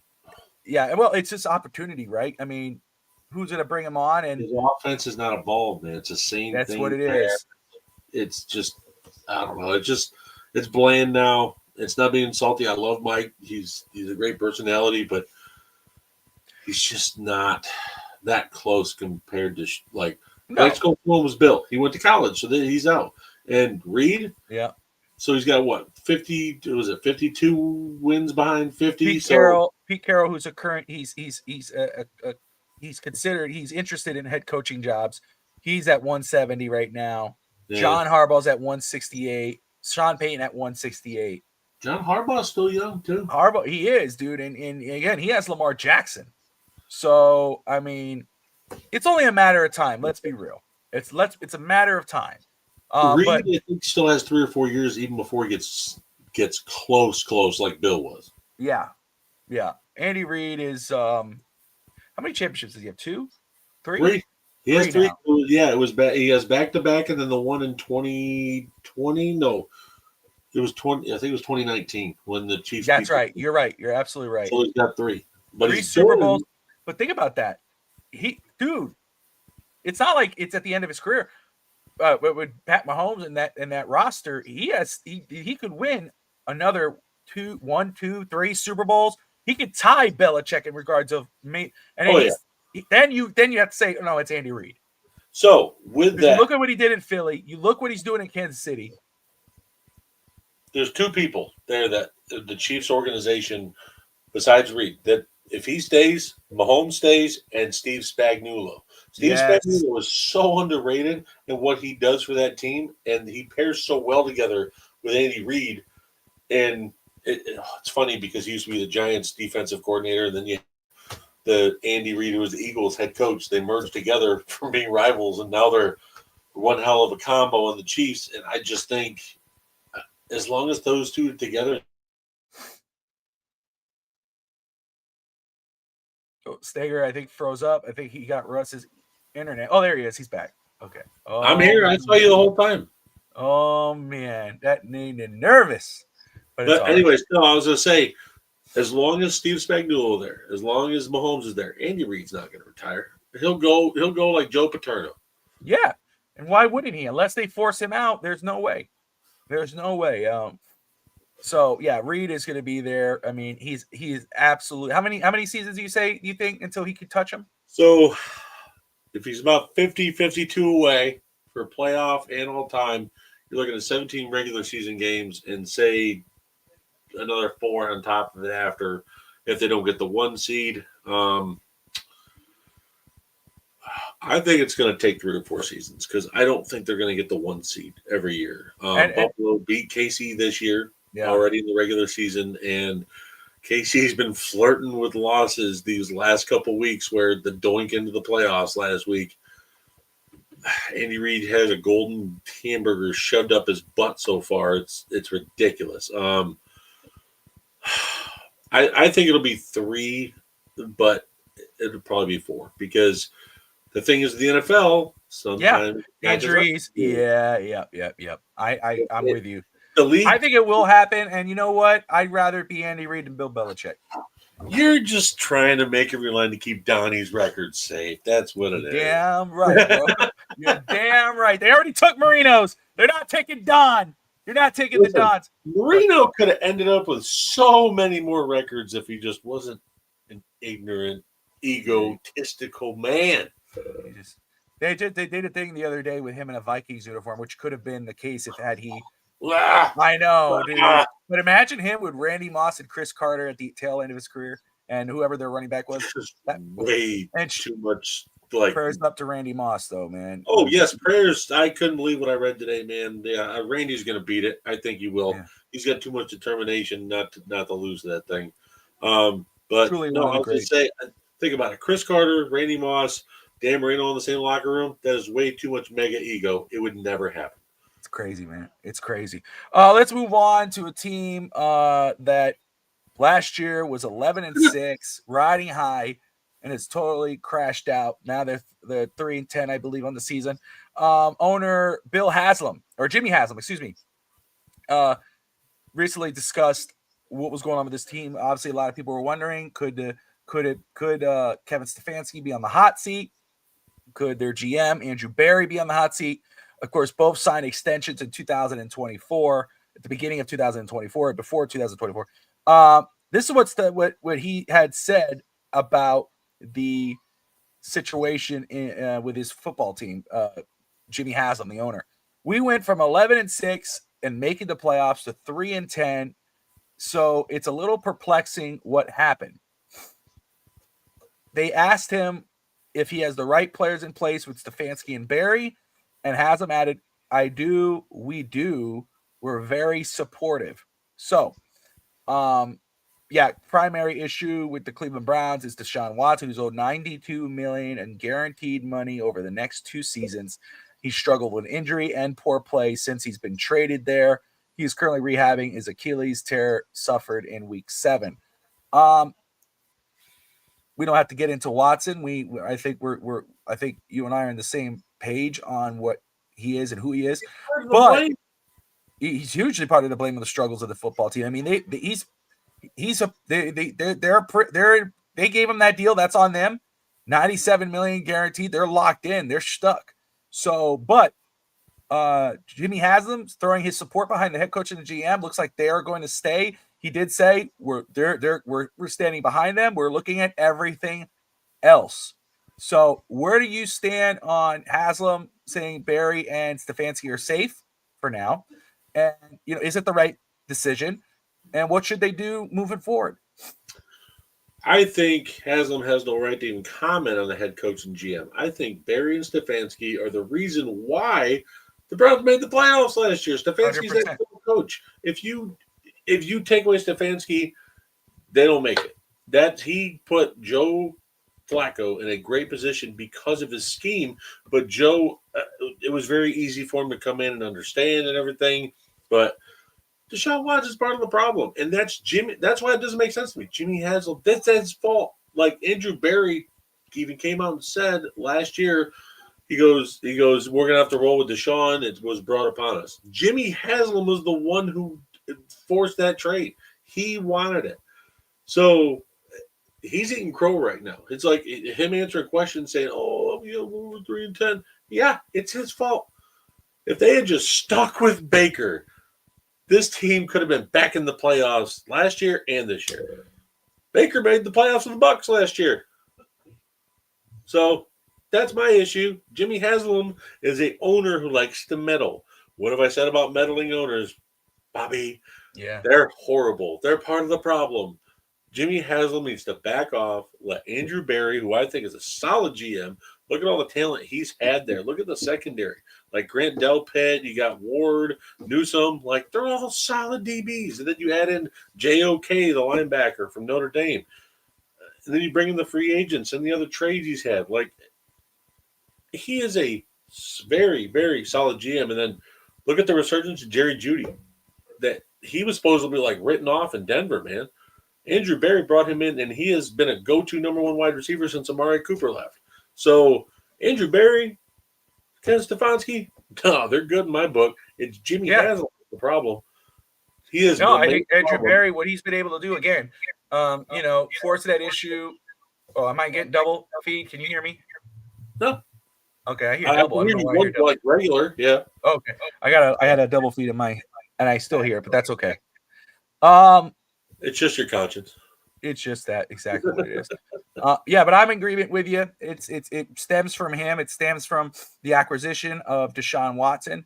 Yeah, well, it's just opportunity, right? I mean, who's going to bring him on? And his offense is not evolved, man. It's the same thing. That's what it is. It's just, I don't know. It's bland now. It's not being salty. I love Mike. He's a great personality, but he's just not that close compared to Next goal for him was Bill. He went to college, so he's out. And Reed, yeah. So he's got what, 50? Was it 52 wins behind 50? Pete Carroll, who's a current, he's considered, he's interested in head coaching jobs. He's at 170 right now. Yeah. John Harbaugh's at 168. Sean Payton at 168. John Harbaugh's still young too. Harbaugh, he is, dude, and again, he has Lamar Jackson. So I mean, it's only a matter of time. Let's be real. It's a matter of time. Reed, But I think, still has 3 or 4 years even before he gets close like Bill was. yeah. Andy Reid is how many championships does he have? 2? 3? 3. He has 3. Now. Yeah, it was he has back to back, and then the one in 2020. No, it was 20. I think it was 2019 when the Chiefs. That's right. You're right. You're absolutely right. So he's got 3. But 3 he's Super Bowls. But think about that. It's not like it's at the end of his career. With Pat Mahomes and that roster, he could win another 1, 2, 3 Super Bowls. He could tie Belichick in regards of me. And then you have to say, no, it's Andy Reid. So with that, you look at what he did in Philly. You look what he's doing in Kansas City. There's 2 people there that the Chiefs organization, besides Reid, that if he stays, Mahomes stays, and Steve Spagnuolo. Spagnuolo was so underrated in what he does for that team, and he pairs so well together with Andy Reid. And it's funny because he used to be the Giants' defensive coordinator, and then you have the Andy Reid, who was the Eagles' head coach. They merged together from being rivals, and now they're one hell of a combo on the Chiefs. And I just think, as long as those 2 together. Stager, I think, froze up. I think he got Russ's internet. Oh, there he is. He's back. Okay. Oh, I'm here. I saw you the whole time. Oh, man. That made me nervous. But anyways, no, I was going to say, as long as Steve Spagnuolo there, as long as Mahomes is there, Andy Reid's not going to retire. He'll go like Joe Paterno. Yeah. And why wouldn't he? Unless they force him out, there's no way. So yeah, Reid is going to be there. I mean, he's absolutely. How many seasons do you think until he could touch him? So if he's about 50, 52 away for playoff and all time, you're looking at 17 regular season games and say another 4 on top of it after if they don't get the 1 seed. I think it's going to take 3 or 4 seasons because I don't think they're going to get the 1 seed every year. Buffalo beat KC this year. Yeah. Already in the regular season, and KC's been flirting with losses these last couple weeks where the doink into the playoffs last week. Andy Reid has a golden hamburger shoved up his butt so far. It's ridiculous. I think it'll be 3, but it'll probably be 4 because the thing is the NFL sometimes injuries. Yeah. I'm with you. The league, I think it will happen, and you know what? I'd rather it be Andy Reid than Bill Belichick. You're just trying to make every line to keep Donnie's record safe. That's what it is. Damn right, bro. You're damn right. They already took Marino's. They're not taking Don. You're not taking the Dons. Marino could have ended up with so many more records if he just wasn't an ignorant, egotistical man. They did a thing the other day with him in a Vikings uniform, which could have been the case if had he. I know, dude. But imagine him with Randy Moss and Chris Carter at the tail end of his career, and whoever their running back was. Way too much. Prayers up to Randy Moss, though, man. Oh yes, prayers. I couldn't believe what I read today, man. Yeah, Randy's going to beat it. I think he will. Yeah. He's got too much determination not to lose that thing. But truly no, I was going to say, think about it. Chris Carter, Randy Moss, Dan Marino in the same locker room. That is way too much mega ego. It would never happen. It's crazy, man. It's crazy. Let's move on to a team that last year was 11-6, riding high, and it's totally crashed out. Now they're 3-10, I believe, on the season. Owner Bill Haslam, or Jimmy Haslam, excuse me, recently discussed what was going on with this team. Obviously, a lot of people were wondering, could Kevin Stefanski be on the hot seat? Could their GM, Andrew Berry, be on the hot seat? Of course, both signed extensions in 2024, at the beginning of 2024, before 2024. This is what he had said about the situation with his football team, Jimmy Haslam, the owner. We went from 11-6 and making the playoffs to 3-10. So it's a little perplexing what happened. They asked him if he has the right players in place with Stefanski and Berry, and Haslam added, I do, we do, we're very supportive. So, primary issue with the Cleveland Browns is Deshaun Watson, who's owed $92 million in guaranteed money over the next 2 seasons. He struggled with injury and poor play since he's been traded there. He is currently rehabbing his Achilles tear suffered in week 7. We don't have to get into Watson. I think I think you and I are on the same page on what he is and who he is. But he's hugely part of the blame of the struggles of the football team. I mean, they gave him that deal. That's on them. $97 million guaranteed. They're locked in. They're stuck. So, but Jimmy Haslam's throwing his support behind the head coach and the GM. Looks like they are going to stay. He did say we're standing behind them. We're looking at everything else. So where do you stand on Haslam saying Barry and Stefanski are safe for now? And is it the right decision? And what should they do moving forward? I think Haslam has no right to even comment on the head coach and GM. I think Barry and Stefanski are the reason why the Browns made the playoffs last year. Stefanski's that coach. If you take away Stefanski, they don't make it. He put Joe Flacco in a great position because of his scheme. But Joe, it was very easy for him to come in and understand and everything. But Deshaun Watson is part of the problem, and that's Jimmy. That's why it doesn't make sense to me. Jimmy Haslam, that's his fault. Like Andrew Barry even came out and said last year, he goes, we're gonna have to roll with Deshaun. It was brought upon us. Jimmy Haslam was the one who forced that trade. He wanted it, so he's eating crow right now. It's like him answering questions saying, "Oh, we're 3-10." Yeah, it's his fault. If they had just stuck with Baker, this team could have been back in the playoffs last year and this year. Baker made the playoffs with the Bucks last year. So that's my issue. Jimmy Haslam is an owner who likes to meddle. What have I said about meddling owners, Bobby? Yeah. They're horrible. They're part of the problem. Jimmy Haslam needs to back off, let Andrew Barry, who I think is a solid GM, look at all the talent he's had there. Look at the secondary. Like Grant Delpit, you got Ward, Newsome. Like, they're all solid DBs. And then you add in J.O.K., the linebacker from Notre Dame. And then you bring in the free agents and the other trades he's had. Like, he is a very, very solid GM. And then look at the resurgence of Jerry Jeudy. That he was supposed to be, like, written off in Denver, man. Andrew Barry brought him in, and he has been a go-to number 1 wide receiver since Amari Cooper left. So, Andrew Barry, Ken Stefanski, no, they're good in my book. It's Jimmy Haslam the problem. He is. No, I think Andrew Barry, what he's been able to do again, force that issue. Oh, am I getting double feed? Can you hear me? No. Okay, I hear double. I don't know why I hear double. Like regular, yeah. Okay, I had a double feed in my, and I still hear it, but that's okay. It's just your conscience. It's just that exactly what it is. Yeah, but I'm in agreement with you. It stems from him. It stems from the acquisition of Deshaun Watson.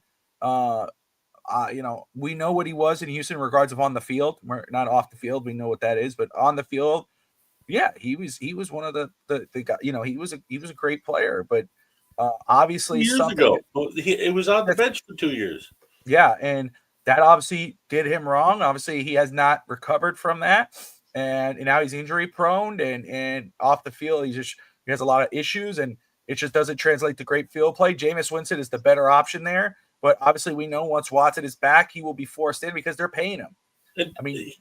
We know what he was in Houston in regards of on the field. We're not off the field. We know what that is, but on the field, yeah, he was one of the guy. He was a great player, but obviously years ago, it was on the bench for 2 years. Yeah, and that obviously did him wrong. Obviously, he has not recovered from that. And now he's injury prone and off the field, he has a lot of issues, and it just doesn't translate to great field play. Jameis Winston is the better option there, but obviously we know once Watson is back, he will be forced in because they're paying him. I mean,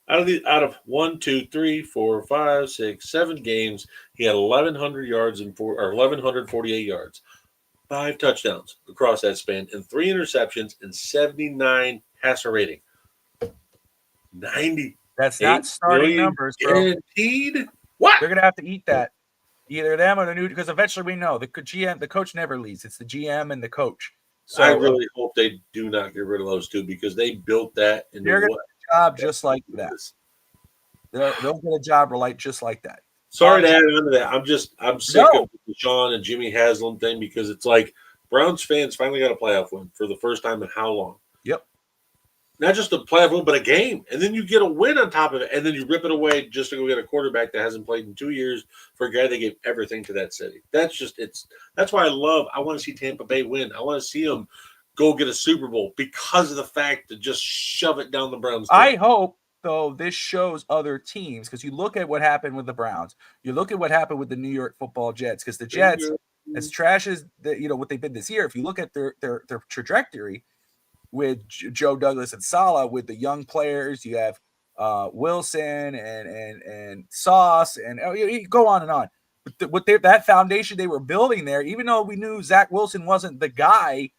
out of 1, 2, 3, 4, 5, 6, 7 games, he had 1,100 yards and 1,148 yards, 5 touchdowns across that span, and 3 interceptions and 79 passer rating. 90. That's not starting numbers, bro. Guaranteed. What? They're gonna have to eat that. Either them or the new, because eventually we know the GM, the coach never leaves. It's the GM and the coach. So I really hope they do not get rid of those two because they built that. They're gonna get a job just like that. They'll get a job just like that. Sorry to add on to that. I'm sick of the Deshaun and Jimmy Haslam thing because it's like Browns fans finally got a playoff win for the first time in how long? Yep. Not just a playoff win, but a game. And then you get a win on top of it. And then you rip it away just to go get a quarterback that hasn't played in 2 years for a guy that gave everything to that city. That's why I want to see Tampa Bay win. I want to see them go get a Super Bowl because of the fact to just shove it down the Browns. I hope, though, this shows other teams because you look at what happened with the Browns. You look at what happened with the New York Football Jets because the Jets as trash as what they've been this year, if you look at their trajectory with Joe Douglas and Saleh, with the young players, you have Wilson and Sauce, and you go on and on. But with that foundation they were building there, even though we knew Zach Wilson wasn't the guy,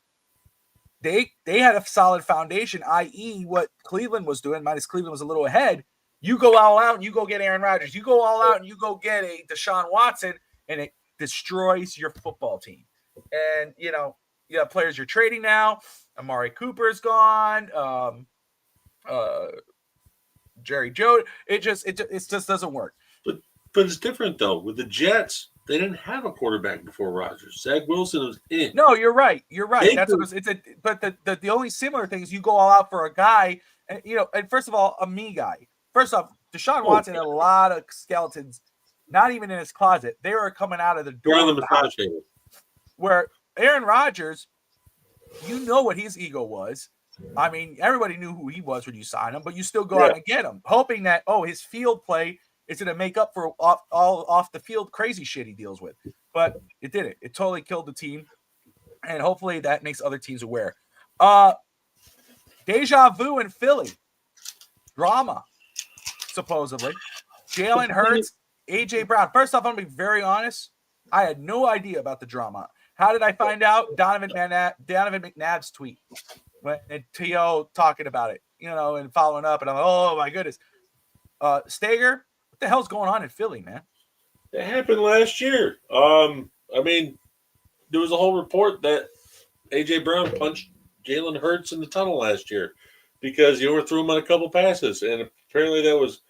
they had a solid foundation, i.e. what Cleveland was doing, minus Cleveland was a little ahead. You go all out and you go get Aaron Rodgers. You go all out and you go get a Deshaun Watson, and it destroys your football team. And, you have players you're trading now. Amari Cooper's gone. Jerry Joe. It just doesn't work. But it's different, though. With the Jets, they didn't have a quarterback before Rodgers. Zach Wilson was in. No, you're right. That's what but the only similar thing is you go all out for a guy, and and first of all, a me guy. First off, Deshaun Watson had a lot of skeletons, not even in his closet. They were coming out of the door. On the massage table. Where Aaron Rodgers, what his ego was. I mean, everybody knew who he was when you signed him, but you still go out and get him, hoping that his field play is going to make up for all off the field crazy shit he deals with. But it didn't. It totally killed the team, and hopefully that makes other teams aware. Deja vu in Philly. Drama. Supposedly, Jalen Hurts, AJ Brown. First off, I'm gonna be very honest. I had no idea about the drama. How did I find out? Donovan McNabb's tweet and T.O. talking about it, and following up, and I'm like, oh my goodness. Stager, what the hell's going on in Philly, man? It happened last year. I mean, there was a whole report that AJ Brown punched Jalen Hurts in the tunnel last year because he overthrew him on a couple passes, and apparently that was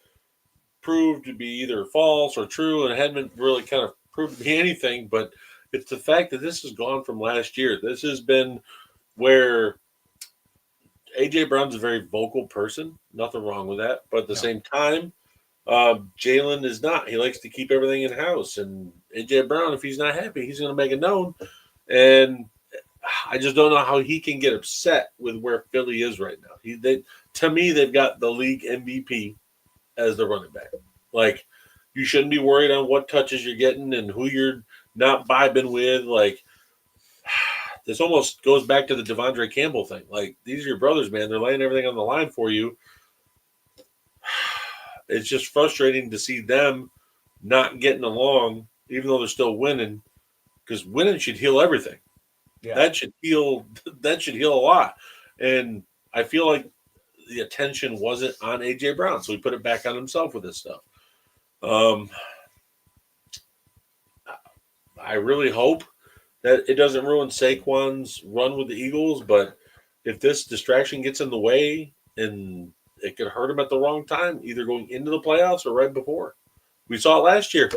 proved to be either false or true, and it hadn't really kind of proved to be anything. But it's the fact that this has gone from last year. This has been where AJ Brown's a very vocal person. Nothing wrong with that. But at the same time, Jalen is not. He likes to keep everything in house. And AJ Brown, if he's not happy, he's going to make it known. And I just don't know how he can get upset with where Philly is right now. To me, they've got the league MVP as the running back. Like, you shouldn't be worried on what touches you're getting and who you're not vibing with. Like, this almost goes back to the Devondre Campbell thing. Like, these are your brothers, man. They're laying everything on the line for you. It's just frustrating to see them not getting along, even though they're still winning, because winning should heal everything. Yeah. That should heal a lot. And I feel like the attention wasn't on AJ Brown, so he put it back on himself with this stuff. I really hope that it doesn't ruin Saquon's run with the Eagles, but if this distraction gets in the way, and it could hurt him at the wrong time, either going into the playoffs or right before. We saw it last year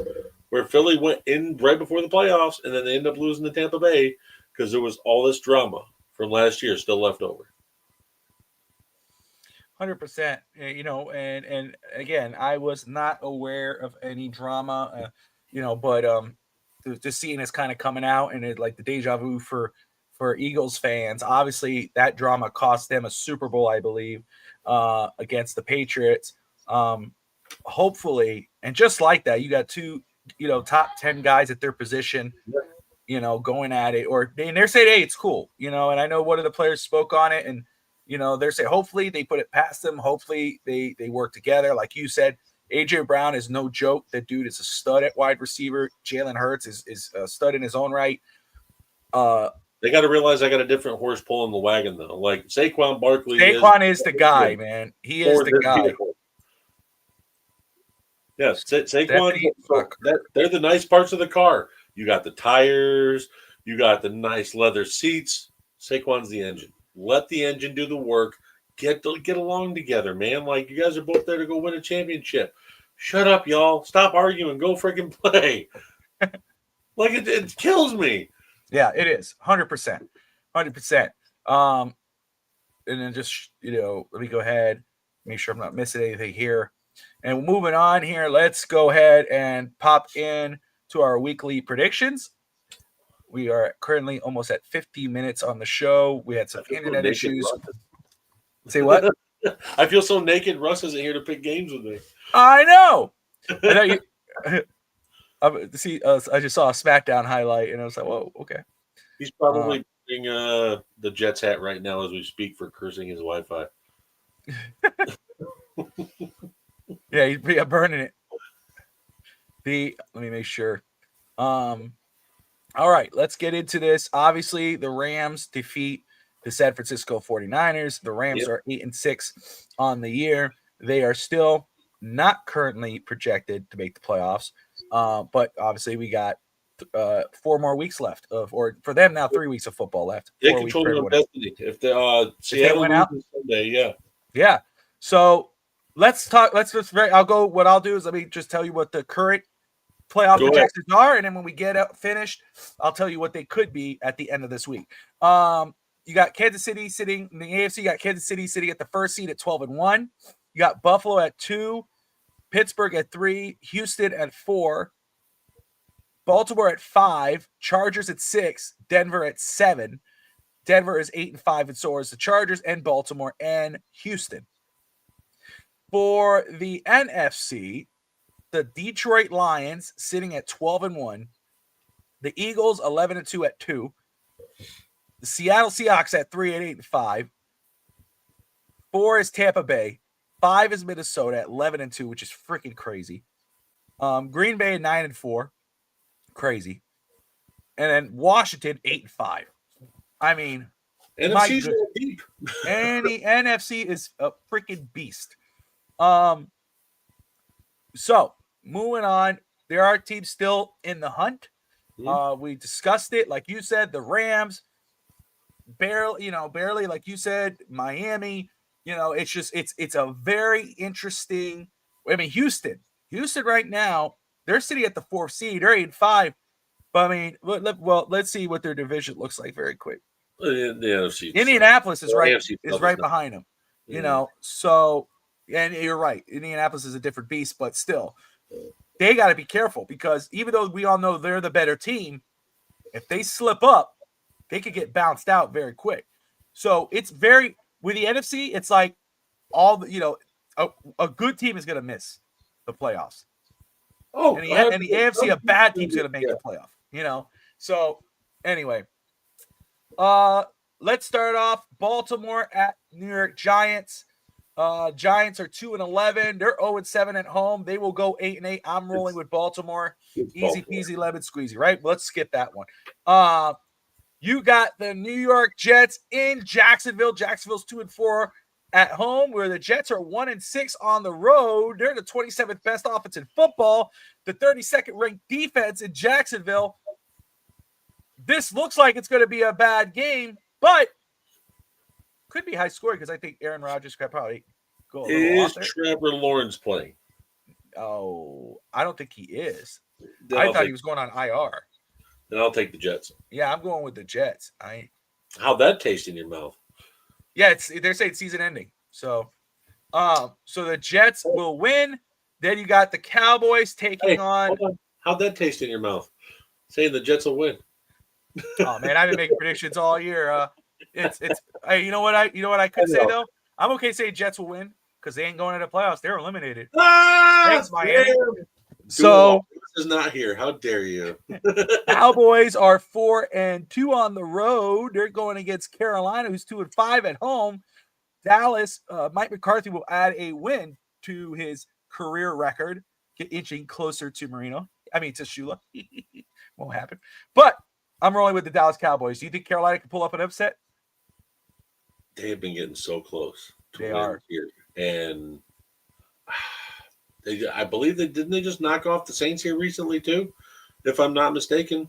where Philly went in right before the playoffs, and then they ended up losing to Tampa Bay because there was all this drama from last year still left over. 100%. And again, I was not aware of any drama, but just seeing this kind of coming out, and it like the deja vu for Eagles fans. Obviously, that drama cost them a Super Bowl, I believe, against the Patriots. Hopefully, and just like that, you got two, top 10 guys at their position, going at it, and they're saying, hey, it's cool, and I know one of the players spoke on it, and they're saying hopefully they put it past them. Hopefully they work together. Like you said, AJ Brown is no joke. That dude is a stud at wide receiver. Jalen Hurts is a stud in his own right. They got to realize I got a different horse pulling the wagon, though. Like Saquon Barkley. Saquon is the guy, man. He is the guy. Vehicle. Yes, Saquon. They're the nice parts of the car. You got the tires. You got the nice leather seats. Saquon's the engine. Let the engine do the work. Get along together, man. Like, you guys are both there to go win a championship. Shut up, y'all. Stop arguing. Go freaking play. Like, it kills me. Yeah, it is 100%. And then just, let me go ahead, make sure I'm not missing anything here. And moving on here, let's go ahead and pop in to our weekly predictions. We are currently almost at 50 minutes on the show. We had some internet issues. Say what? I feel so naked. Russ isn't here to pick games with me. I know. I just saw a SmackDown highlight, and I was like, "Whoa, okay." He's probably putting the Jets hat right now as we speak for cursing his Wi-Fi. Yeah, he's burning it. Let me make sure. All right, let's get into this. Obviously, the Rams defeat the San Francisco 49ers. The Rams are 8-6 on the year. They are still not currently projected to make the playoffs. But obviously we got 4 more weeks left or for them now 3 weeks of football left. They 4 control weeks their own destiny. If Seattle went out Sunday, yeah. So let's talk. What I'll do is let me just tell you what the current playoff projections are, and then when we get finished, I'll tell you what they could be at the end of this week. You got Kansas City sitting in the AFC. You got Kansas City sitting at the first seed at 12-1. You got Buffalo at 2, Pittsburgh at 3, Houston at 4, Baltimore at 5, Chargers at 6, Denver at 7. Denver is 8-5, and so is the Chargers and Baltimore and Houston. For the NFC, the Detroit Lions sitting at 12-1, the Eagles 11-2 at 2, the Seattle Seahawks at 3 at 8-5, 4 is Tampa Bay, 5 is Minnesota at 11-2, which is freaking crazy. Green Bay at 9-4, crazy, and then Washington 8-5. I mean, NFC's deep. And the NFC is a freaking beast. So moving on, there are teams still in the hunt. We discussed it, like you said, the Rams, barely, like you said, Miami. It's a very interesting. I mean, Houston right now, they're sitting at the 4th seed. They're 8-5. But I mean, let's see what their division looks like very quick. The NFC, Indianapolis is right behind them. So, and you're right. Indianapolis is a different beast, but still, they got to be careful because even though we all know they're the better team, if they slip up, they could get bounced out very quick. So it's with the NFC, it's like a good team is going to miss the playoffs. And the AFC, a bad team's going to make the playoff. So anyway, let's start off. Baltimore at New York Giants. Giants are 2-11. They're 0-7 at home. They will go 8-8. I'm rolling with Baltimore. Easy peasy lemon squeezy, right? Let's skip that one. You got the New York Jets in Jacksonville. Jacksonville's 2-4 at home, where the Jets are 1-6 on the road. They're the 27th best offense in football, the 32nd ranked defense in Jacksonville. This looks like it's going to be a bad game, but could be high scoring because I think Aaron Rodgers could probably go a little off there. Is Trevor Lawrence playing? Oh, I don't think he is. I thought he was going on IR. Then I'll take the Jets. Yeah, I'm going with the Jets. How'd that taste in your mouth? Yeah, they're saying season ending. So the Jets will win. Then you got the Cowboys taking on. How'd that taste in your mouth? Saying the Jets will win. Oh man, I've been making predictions all year. It's you know what I could say though? I'm okay saying Jets will win because they ain't going into the playoffs. They're eliminated. Thanks, Miami. So this is not here. How dare you? Cowboys are 4-2 on the road. They're going against Carolina, who's 2-5 at home. Dallas, Mike McCarthy will add a win to his career record, inching closer to Shula. Won't happen. But I'm rolling with the Dallas Cowboys. Do you think Carolina can pull up an upset? They have been getting so close. They are here, and I believe didn't they just knock off the Saints here recently too, if I'm not mistaken.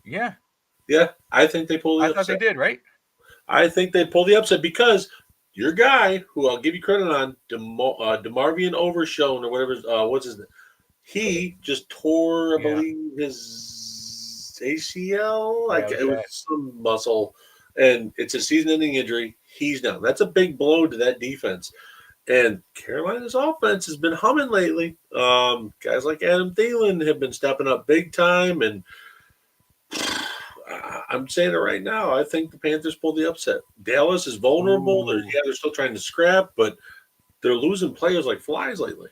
Yeah. I think they pulled the upset. I thought they did, right? I think they pulled the upset because your guy, who I'll give you credit on, DeMarvion Overshown or whatever, what's his name? He just tore, I believe, his ACL. It was some muscle, and it's a season-ending injury. He's down. That's a big blow to that defense. And Carolina's offense has been humming lately. Guys like Adam Thielen have been stepping up big time, and I'm saying it right now. I think the Panthers pulled the upset. Dallas is vulnerable. They're still trying to scrap, but they're losing players like flies lately.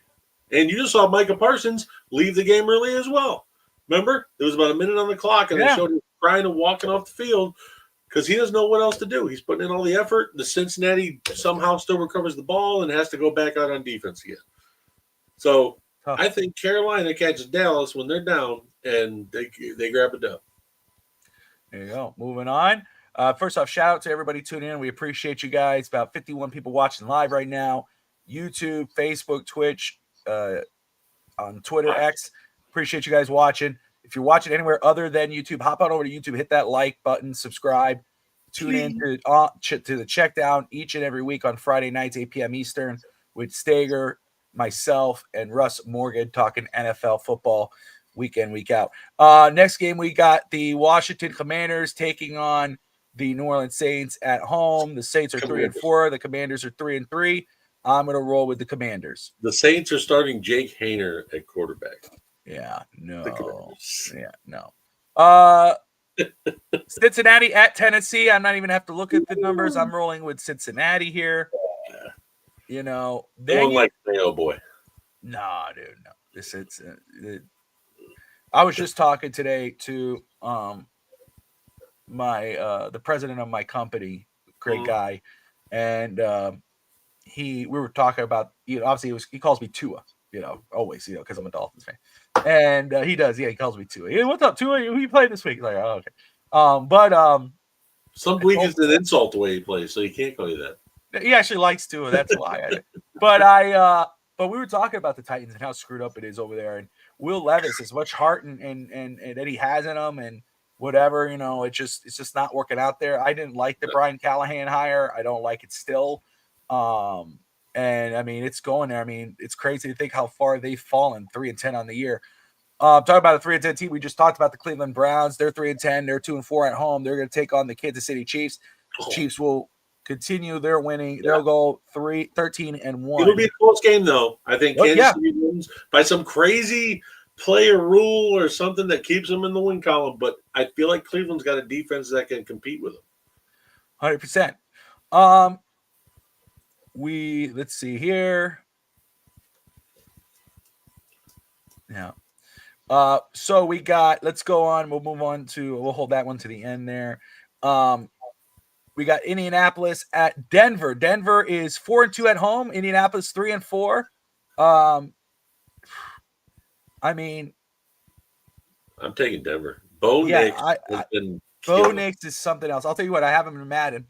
And you just saw Micah Parsons leave the game early as well. Remember? There was about a minute on the clock, and they showed him crying and walking off the field because he doesn't know what else to do. He's putting in all the effort. The Cincinnati somehow still recovers the ball and has to go back out on defense again. So I think Carolina catches Dallas when they're down, and they grab a dub. There you go. Moving on. First off, shout out to everybody tuning in. We appreciate you guys. About 51 people watching live right now. YouTube, Facebook, Twitch, on Twitter, X. Appreciate you guys watching. If you're watching anywhere other than YouTube, hop on over to YouTube, hit that like button, subscribe, tune in to the Checkdown each and every week on Friday nights, 8 p.m. Eastern, with Stager, myself, and Russ Morgan talking NFL football week in, week out. Next game, we got the Washington Commanders taking on the New Orleans Saints at home. The Saints are 3-4. The Commanders are 3-3. I'm going to roll with the Commanders. The Saints are starting Jake Hayner at quarterback. Yeah, no. Cincinnati at Tennessee. I'm not even have to look at the numbers. I'm rolling with Cincinnati here. You know, then oh boy. Nah, dude, no. This I was just talking today to the president of my company, great guy, and we were talking about, obviously he calls me Tua, always, because I'm a Dolphins fan. And he does, he calls me Tua. Hey, what's up, Tua? Who you playing this week? Like, oh, okay. Some week is an insult the way he plays, so he can't call you that. He actually likes Tua, that's why. But we were talking about the Titans and how screwed up it is over there. And Will Levis, as much heart and that he has in him and whatever, it's just not working out there. I didn't like the Brian Callahan hire. I don't like it still. And I mean, it's going there. I mean, it's crazy to think how far they've fallen, 3-10 on the year. Talking about a 3-10 team, we just talked about the Cleveland Browns. They're 3-10. They're 2-4 at home. They're going to take on the Kansas City Chiefs. The Chiefs will continue their winning. They'll go 13-1. It'll be a close game, though. I think Kansas City wins by some crazy player rule or something that keeps them in the win column. But I feel like Cleveland's got a defense that can compete with them. 100%. Let's see here. Yeah. So we got, let's go on. We'll hold that one to the end there. We got Indianapolis at Denver. Denver is 4-2 at home. Indianapolis 3-4. I mean, I'm taking Denver. Bo Nix is something else. I'll tell you what, I have him in Madden,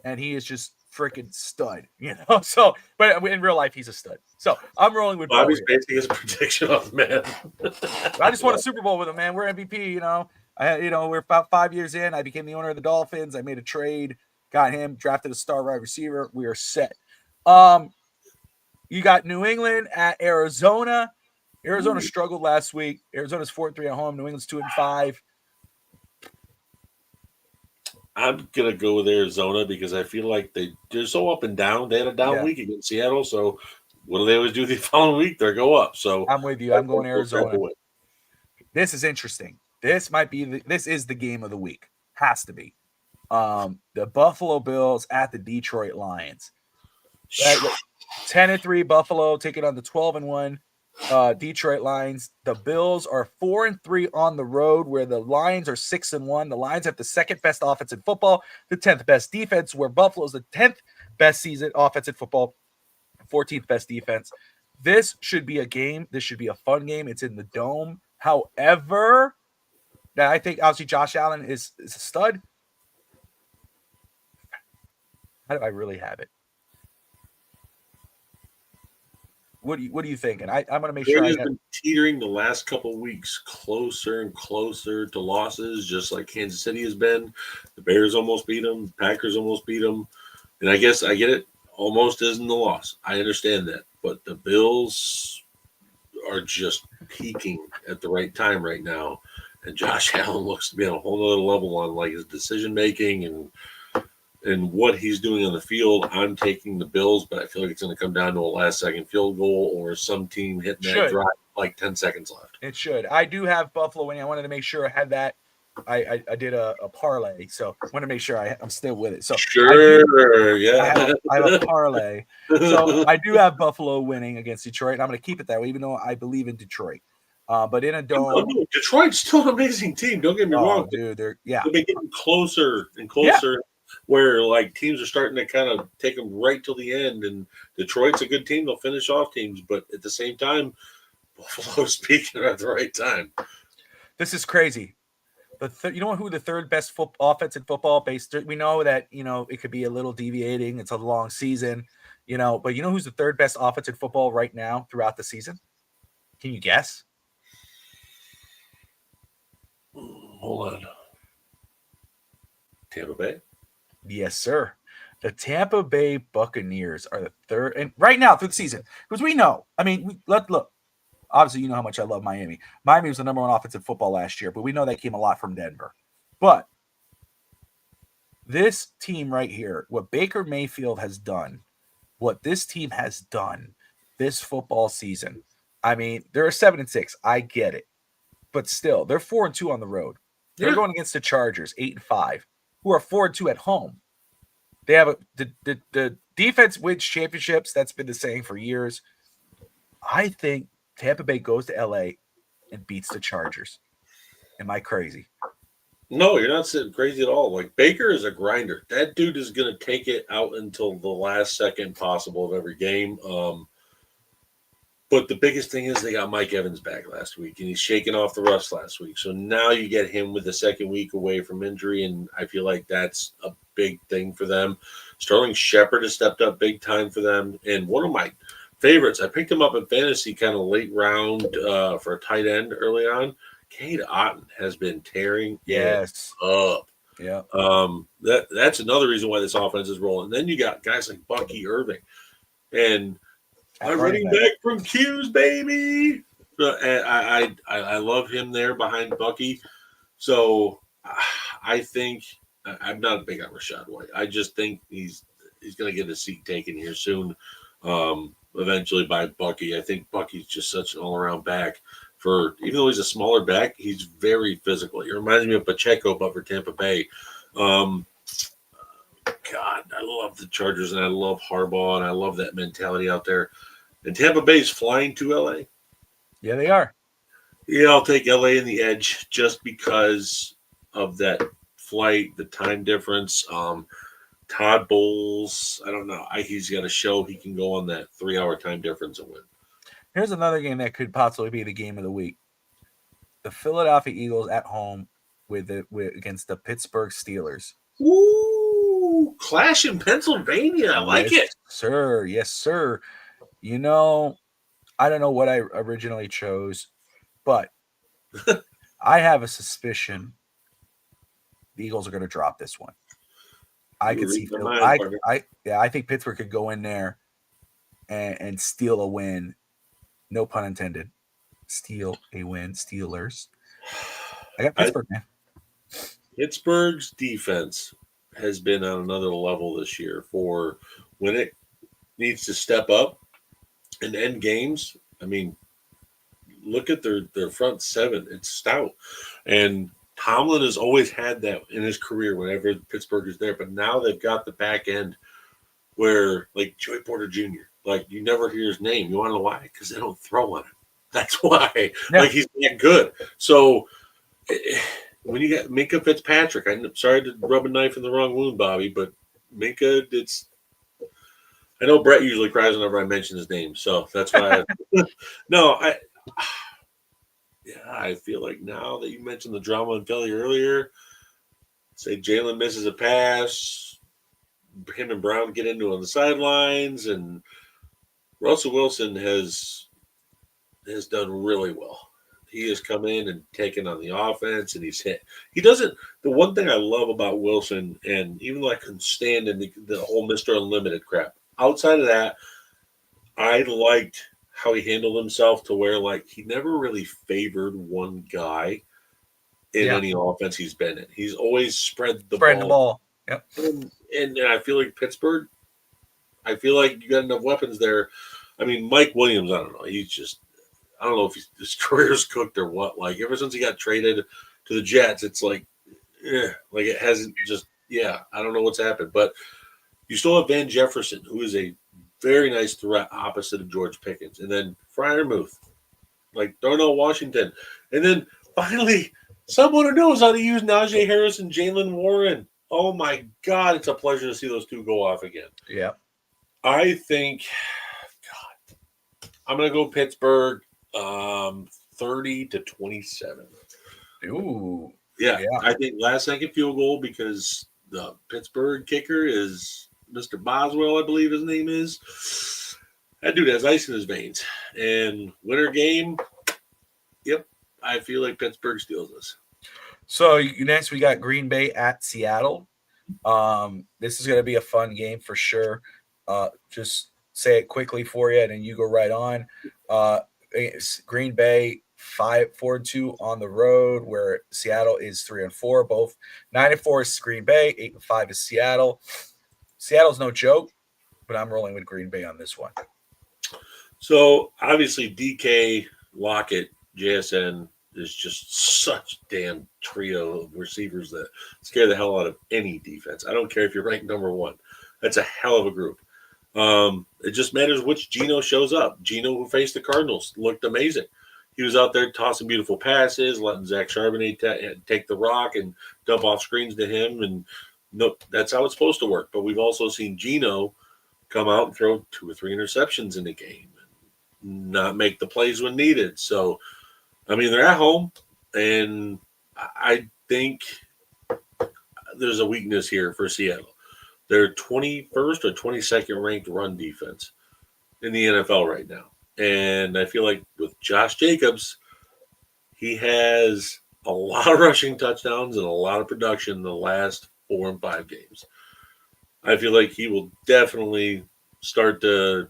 and he is just freaking stud, So, but in real life, he's a stud. So I'm rolling with Bobby's basing his prediction off man. I just won a Super Bowl with him, man. We're MVP, we're about 5 years in. I became the owner of the Dolphins. I made a trade, got him, drafted a star wide receiver. We are set. You got New England at Arizona. Arizona struggled last week. Arizona's 4-3 at home. New England's 2-5. I'm gonna go with Arizona because I feel like they're so up and down. They had a down week against Seattle, so what do they always do the following week? They go up. So I'm with you. I'm going Arizona. This is interesting. This is the game of the week. Has to be. The Buffalo Bills at the Detroit Lions. 10-3 Buffalo taking on the 12-1 Detroit Lions. The Bills are 4-3 on the road, where the Lions are 6-1. The Lions have the second best offense in football, the 10th best defense, where Buffalo's the 10th best season offense in football, 14th best defense. This should be a game. This should be a fun game. It's in the Dome. However, I think obviously Josh Allen is a stud. How do I really have it? What are you thinking? I'm going to make sure. He's been teetering the last couple of weeks, closer and closer to losses, just like Kansas City has been. The Bears almost beat them. The Packers almost beat them. And I guess I get it. Almost isn't the loss. I understand that. But the Bills are just peaking at the right time right now. And Josh Allen looks to be on a whole other level on like his decision making and what he's doing on the field. I'm taking the Bills, but I feel like it's going to come down to a last-second field goal or some team hitting that drive like 10 seconds left. It should. I do have Buffalo winning. I wanted to make sure I had that. I did a parlay, so I want to make sure I'm still with it. So sure, I have a parlay. So I do have Buffalo winning against Detroit, and I'm going to keep it that way, even though I believe in Detroit. But in a Oh, dome, no, Detroit's still an amazing team. Don't get me wrong. dude, They've been getting closer and Yeah. closer, where like teams are starting to kind of take them right till the end. And Detroit's a good team; they'll finish off teams, but at the same time, Buffalo's peaking at the right time. This is crazy. You know who the third best offense in football based? We know that it could be a little deviating. It's a long season, but you know who's the third best offense in football right now throughout the season? Can you guess? Hold on. Tampa Bay? Yes, sir. The Tampa Bay Buccaneers are the third, and right now through the season, because we know. I mean, look. Obviously, you know how much I love Miami. Miami was the number one offensive football last year, but we know that came a lot from Denver. But this team right here, what Baker Mayfield has done, what this team has done this football season. I mean, they're 7-6. I get it, but still, they're 4-2 on the road. They're going against the Chargers, 8-5, who are 4-2 at home. They have the defense wins championships. That's been the saying for years. I think Tampa Bay goes to LA and beats the Chargers. Am I crazy? No, you're not sitting crazy at all. Like Baker is a grinder. That dude is going to take it out until the last second possible of every game. But the biggest thing is they got Mike Evans back last week, and he's shaking off the rust last week. So now you get him with the second week away from injury, and I feel like that's a big thing for them. Sterling Shepard has stepped up big time for them, and one of my favorites, I picked him up in fantasy kind of late round for a tight end early on. Cade Otton has been tearing it up. Yeah. That's another reason why this offense is rolling. And then you got guys like Bucky Irving and I'm running back from Q's, baby. And I love him there behind Bucky. So I think I'm not big on Rachaad White. I just think he's going to get a seat taken here soon. Eventually by Bucky. I think Bucky's just such an all-around back. Even though he's a smaller back, he's very physical. He reminds me of Pacheco, but for Tampa Bay. God, I love the Chargers, and I love Harbaugh, and I love that mentality out there. And Tampa Bay's flying to LA. Yeah, they are. Yeah, I'll take LA in the edge just because of that flight, the time difference. Todd Bowles, I don't know. He's got to show he can go on that 3-hour time difference and win. Here's another game that could possibly be the game of the week. The Philadelphia Eagles at home against the Pittsburgh Steelers. Ooh, clash in Pennsylvania. I like it. Sir. Yes, sir. I don't know what I originally chose, but I have a suspicion the Eagles are going to drop this one. I could see I think Pittsburgh could go in there and steal a win. No pun intended. Steal a win, Steelers. I got Pittsburgh, man. Pittsburgh's defense has been on another level this year for when it needs to step up and end games. I mean, look at their front seven. It's stout. And Tomlin has always had that in his career whenever Pittsburgh is there. But now they've got the back end where, like, Joey Porter Jr., like, you never hear his name. You want to know why? Because they don't throw on him. That's why. Yeah. Like, he's that good. So when you got Minkah Fitzpatrick, I'm sorry to rub a knife in the wrong wound, Bobby, but Minkah, I know Brett usually cries whenever I mention his name, so that's why. I feel like now that you mentioned the drama in Philly earlier, say Jalen misses a pass, him and Brown get into on the sidelines, and Russell Wilson has done really well. He has come in and taken on the offense, and he's hit. He doesn't. The one thing I love about Wilson, and even though I couldn't stand in the whole Mr. Unlimited crap, outside of that, I liked how he handled himself to where, like, he never really favored one guy in any offense he's been in. He's always spread the ball. Yep. And I feel like Pittsburgh, I feel like you got enough weapons there. I mean, Mike Williams, I don't know. I don't know if his career's cooked or what. Like, ever since he got traded to the Jets, it's like it hasn't I don't know what's happened. But you still have Van Jefferson, who is a very nice threat opposite of George Pickens. And then Freiermuth. like Darnell Washington. And then finally, someone who knows how to use Najee Harris and Jalen Warren. Oh my God, it's a pleasure to see those two go off again. Yeah. I think, God, I'm going to go Pittsburgh 30-27. Ooh. Yeah, Yeah. I think last second field goal because the Pittsburgh kicker is Mr. Boswell, I believe his name is. That dude has ice in his veins. And winter game, yep, I feel like Pittsburgh steals this. So next we got Green Bay at Seattle. This is going to be a fun game for sure. Just say it quickly for you, and then you go right on. It's Green Bay 4-2 on the road, where Seattle is 3-4. Both 9-4 is Green Bay, 8-5 is Seattle. Seattle's no joke, but I'm rolling with Green Bay on this one. So obviously DK, Lockett, JSN is just such a damn trio of receivers that scare the hell out of any defense. I don't care if you're ranked number one. That's a hell of a group. It just matters which Geno shows up. Geno, who faced the Cardinals, looked amazing. He was out there tossing beautiful passes, letting Zach Charbonnet take the rock and dump off screens to him. And no, that's how it's supposed to work. But we've also seen Geno come out and throw 2 or 3 interceptions in the game and not make the plays when needed. So, I mean, they're at home, and I think there's a weakness here for Seattle. They're 21st or 22nd ranked run defense in the NFL right now. And I feel like with Josh Jacobs, he has a lot of rushing touchdowns and a lot of production in the last 4 and 5 games. I feel like he will definitely start to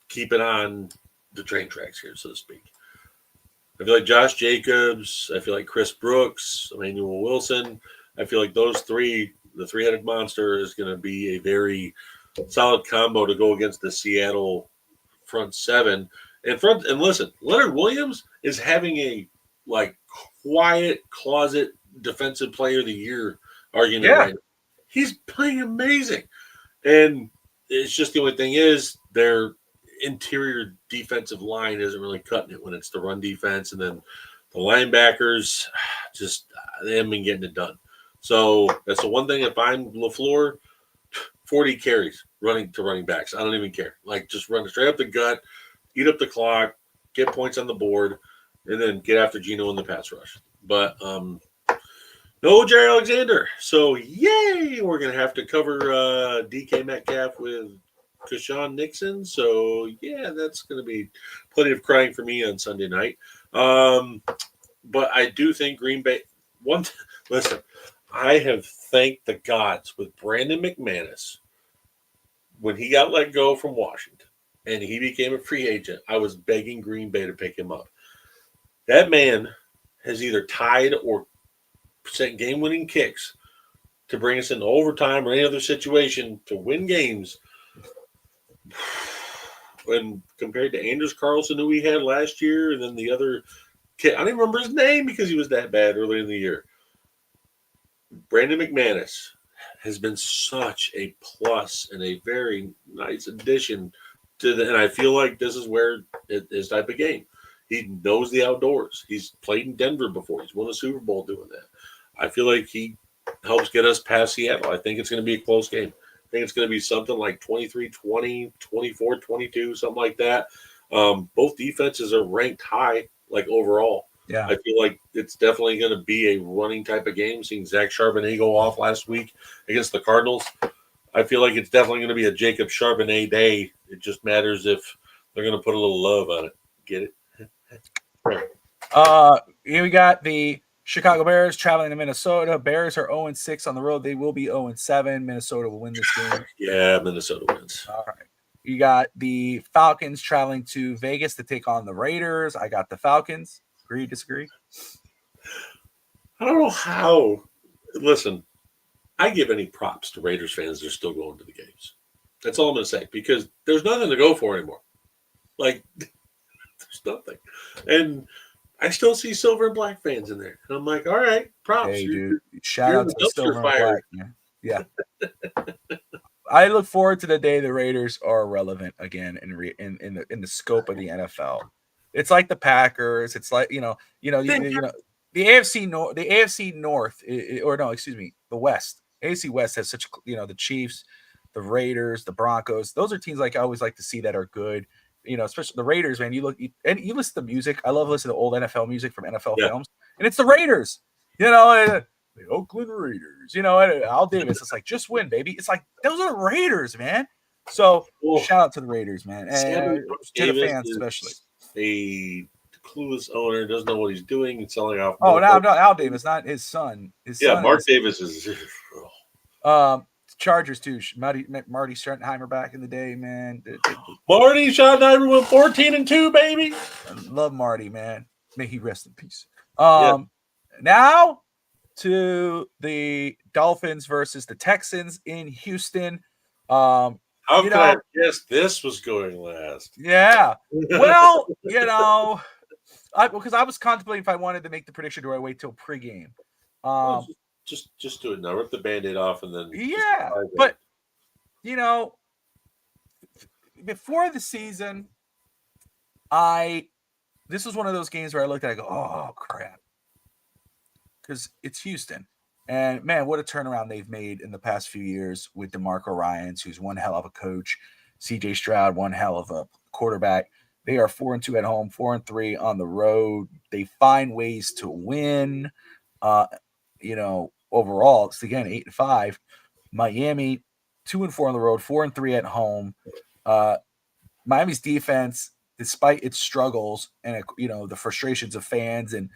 keep it on the train tracks here, so to speak. I feel like Josh Jacobs, I feel like Chris Brooks, Emmanuel Wilson. I feel like those three, the three-headed monster, is going to be a very solid combo to go against the Seattle front seven. And listen, Leonard Williams is having a quiet closet defensive player of the year argument right now. He's playing amazing. And it's just the only thing is their interior defensive line isn't really cutting it when it's the run defense, and then the linebackers just they haven't been getting it done. So that's the one thing. If I'm LaFleur, 40 carries running backs. I don't even care. Just run straight up the gut, eat up the clock, get points on the board, and then get after Geno in the pass rush. But no Jerry Alexander. So yay, we're gonna have to cover DK Metcalf with Keshawn Nixon. So yeah, that's gonna be plenty of crying for me on Sunday night. But I do think Green Bay. Listen, I have thanked the gods with Brandon McManus when he got let go from Washington and he became a free agent. I was begging Green Bay to pick him up. That man has either tied or sent game-winning kicks to bring us into overtime or any other situation to win games. And compared to Anders Carlson, who we had last year, and then the other kid, I don't even remember his name because he was that bad early in the year. Brandon McManus has been such a plus and a very nice addition to and I feel like this is where his type of game. He knows the outdoors. He's played in Denver before. He's won a Super Bowl doing that. I feel like he helps get us past Seattle. I think it's going to be a close game. I think it's going to be something like 23-20, 24-22, something like that. Both defenses are ranked high, overall. Yeah. I feel like it's definitely going to be a running type of game. Seeing Zach Charbonnet go off last week against the Cardinals, I feel like it's definitely going to be a Jacob Charbonnet day. It just matters if they're going to put a little love on it. Get it? Here we got the Chicago Bears traveling to Minnesota. Bears are 0-6 on the road. They will be 0-7. Minnesota will win this game. Yeah, Minnesota wins. All right. You got the Falcons traveling to Vegas to take on the Raiders. I got the Falcons. Agree, disagree? I don't know how. Listen, I give any props to Raiders fans that are still going to the games. That's all I'm going to say, because there's nothing to go for anymore. There's nothing. And I still see silver and black fans in there. And I'm like, all right, props. Hey, dude. Shout out to the silver and black. Man. Yeah. I look forward to the day the Raiders are relevant again in the scope of the NFL. It's like the Packers. It's like the AFC North, the West. AFC West has such the Chiefs, the Raiders, the Broncos. Those are teams like I always like to see that are good. Especially the Raiders, man. You listen to music. I love listening to old NFL music from NFL films, and it's the Raiders. The Oakland Raiders. And Al Davis. It's like just win, baby. It's like those are the Raiders, man. So shout out to the Raiders, man, and to the fans especially. A clueless owner doesn't know what he's doing and selling off. Oh, no, Al Davis, not his son. Mark Davis is. Chargers too. Marty Schottenheimer back in the day, man. Marty Schottenheimer went 14-2, baby. I love Marty, man. May he rest in peace. Now to the Dolphins versus the Texans in Houston. How could I guess this was going last? Yeah. Well, because I was contemplating if I wanted to make the prediction, do I wait till pregame? Just do it now. Rip the Band-Aid off and then. Yeah, but before the season, this was one of those games where I looked at it, I go, oh crap, because it's Houston. And man, what a turnaround they've made in the past few years with DeMarco Ryans, who's one hell of a coach. CJ Stroud, one hell of a quarterback. They are 4-2 at home, 4-3 on the road. They find ways to win. Overall, it's again 8-5. Miami 2-4 on the road, 4-3 at home. Miami's defense, despite its struggles and the frustrations of fans and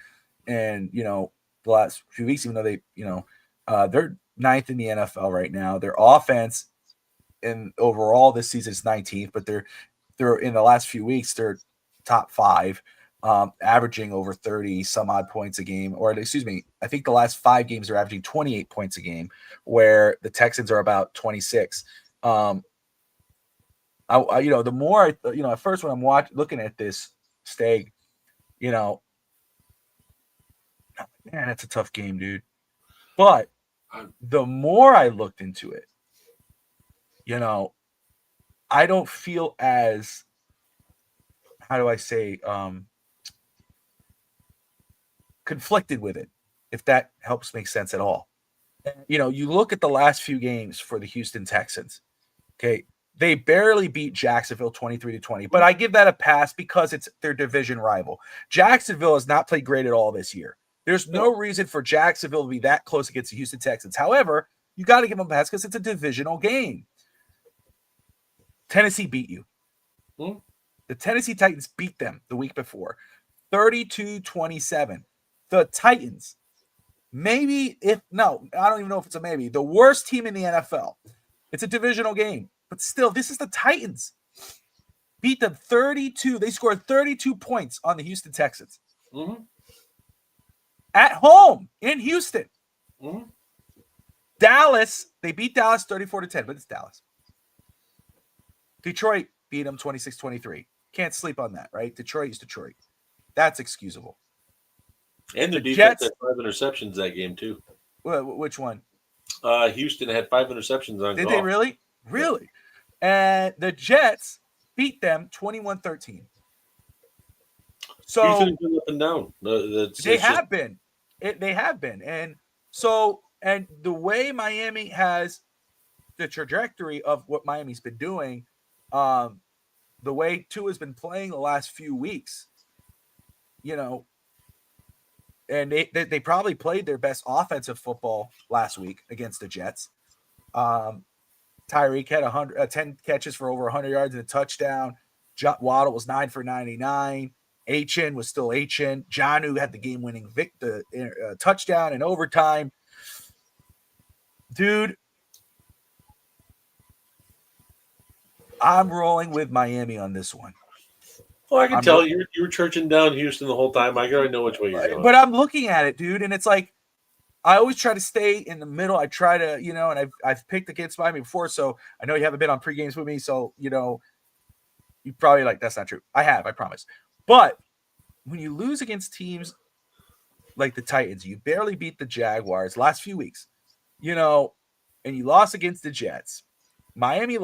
the last few weeks, even though they're ninth in the NFL right now. Their offense and overall this season is 19th, but they're in the last few weeks they're top 5, averaging over 30 some odd points a game. Or excuse me, I think the last 5 games are averaging 28 points a game, where the Texans are about 26. The more at first when I'm looking at this, Stag, man, that's a tough game, dude. But the more I looked into it, I don't feel as, how do I say, conflicted with it, if that helps make sense at all. You look at the last few games for the Houston Texans. Okay, they barely beat Jacksonville 23-20, but I give that a pass because it's their division rival. Jacksonville has not played great at all this year. There's no reason for Jacksonville to be that close against the Houston Texans. However, you got to give them a pass because it's a divisional game. Tennessee beat you. The Tennessee Titans beat them the week before, 32-27. The Titans, I don't even know if it's a maybe, the worst team in the NFL. It's a divisional game, but still, this is the Titans. Beat them 32. They scored 32 points on the Houston Texans. At home in Houston. Dallas, they beat Dallas 34-10, but it's Dallas. Detroit beat them 26-23. Can't sleep on that, right? Detroit is Detroit. That's excusable. And the defense had 5 interceptions that game, too. Which one? Houston had 5 interceptions on Did they really? Really? And the Jets beat them 21-13. So Houston's been up and down. They have been. And so, and the way Miami has the trajectory of what Miami's been doing, the way Tua's been playing the last few weeks, and they probably played their best offensive football last week against the Jets. Tyreek had 10 catches for over 100 yards and a touchdown. Waddle was 9 for 99. Achin was still Achin. Jonnu had the game-winning touchdown in overtime. Dude, I'm rolling with Miami on this one. Well, I can tell you were churching down Houston the whole time. I already know which way you're going. But I'm looking at it, dude, and it's like I always try to stay in the middle. I try to, and I've picked against Miami before, so I know you haven't been on pre-games with me, so, you probably like, that's not true. I have, I promise. But when you lose against teams like the Titans, you barely beat the Jaguars last few weeks, and you lost against the Jets. Miami's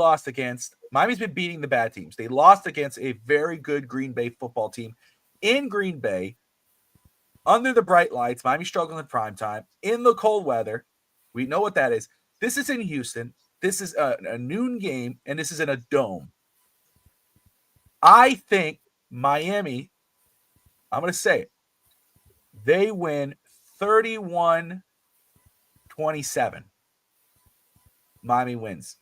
been beating the bad teams. They lost against a very good Green Bay football team in Green Bay, under the bright lights. Miami struggling in prime time, in the cold weather. We know what that is. This is in Houston. This is a noon game, and this is in a dome. I think Miami, I'm going to say it, they win 31-27. Miami wins.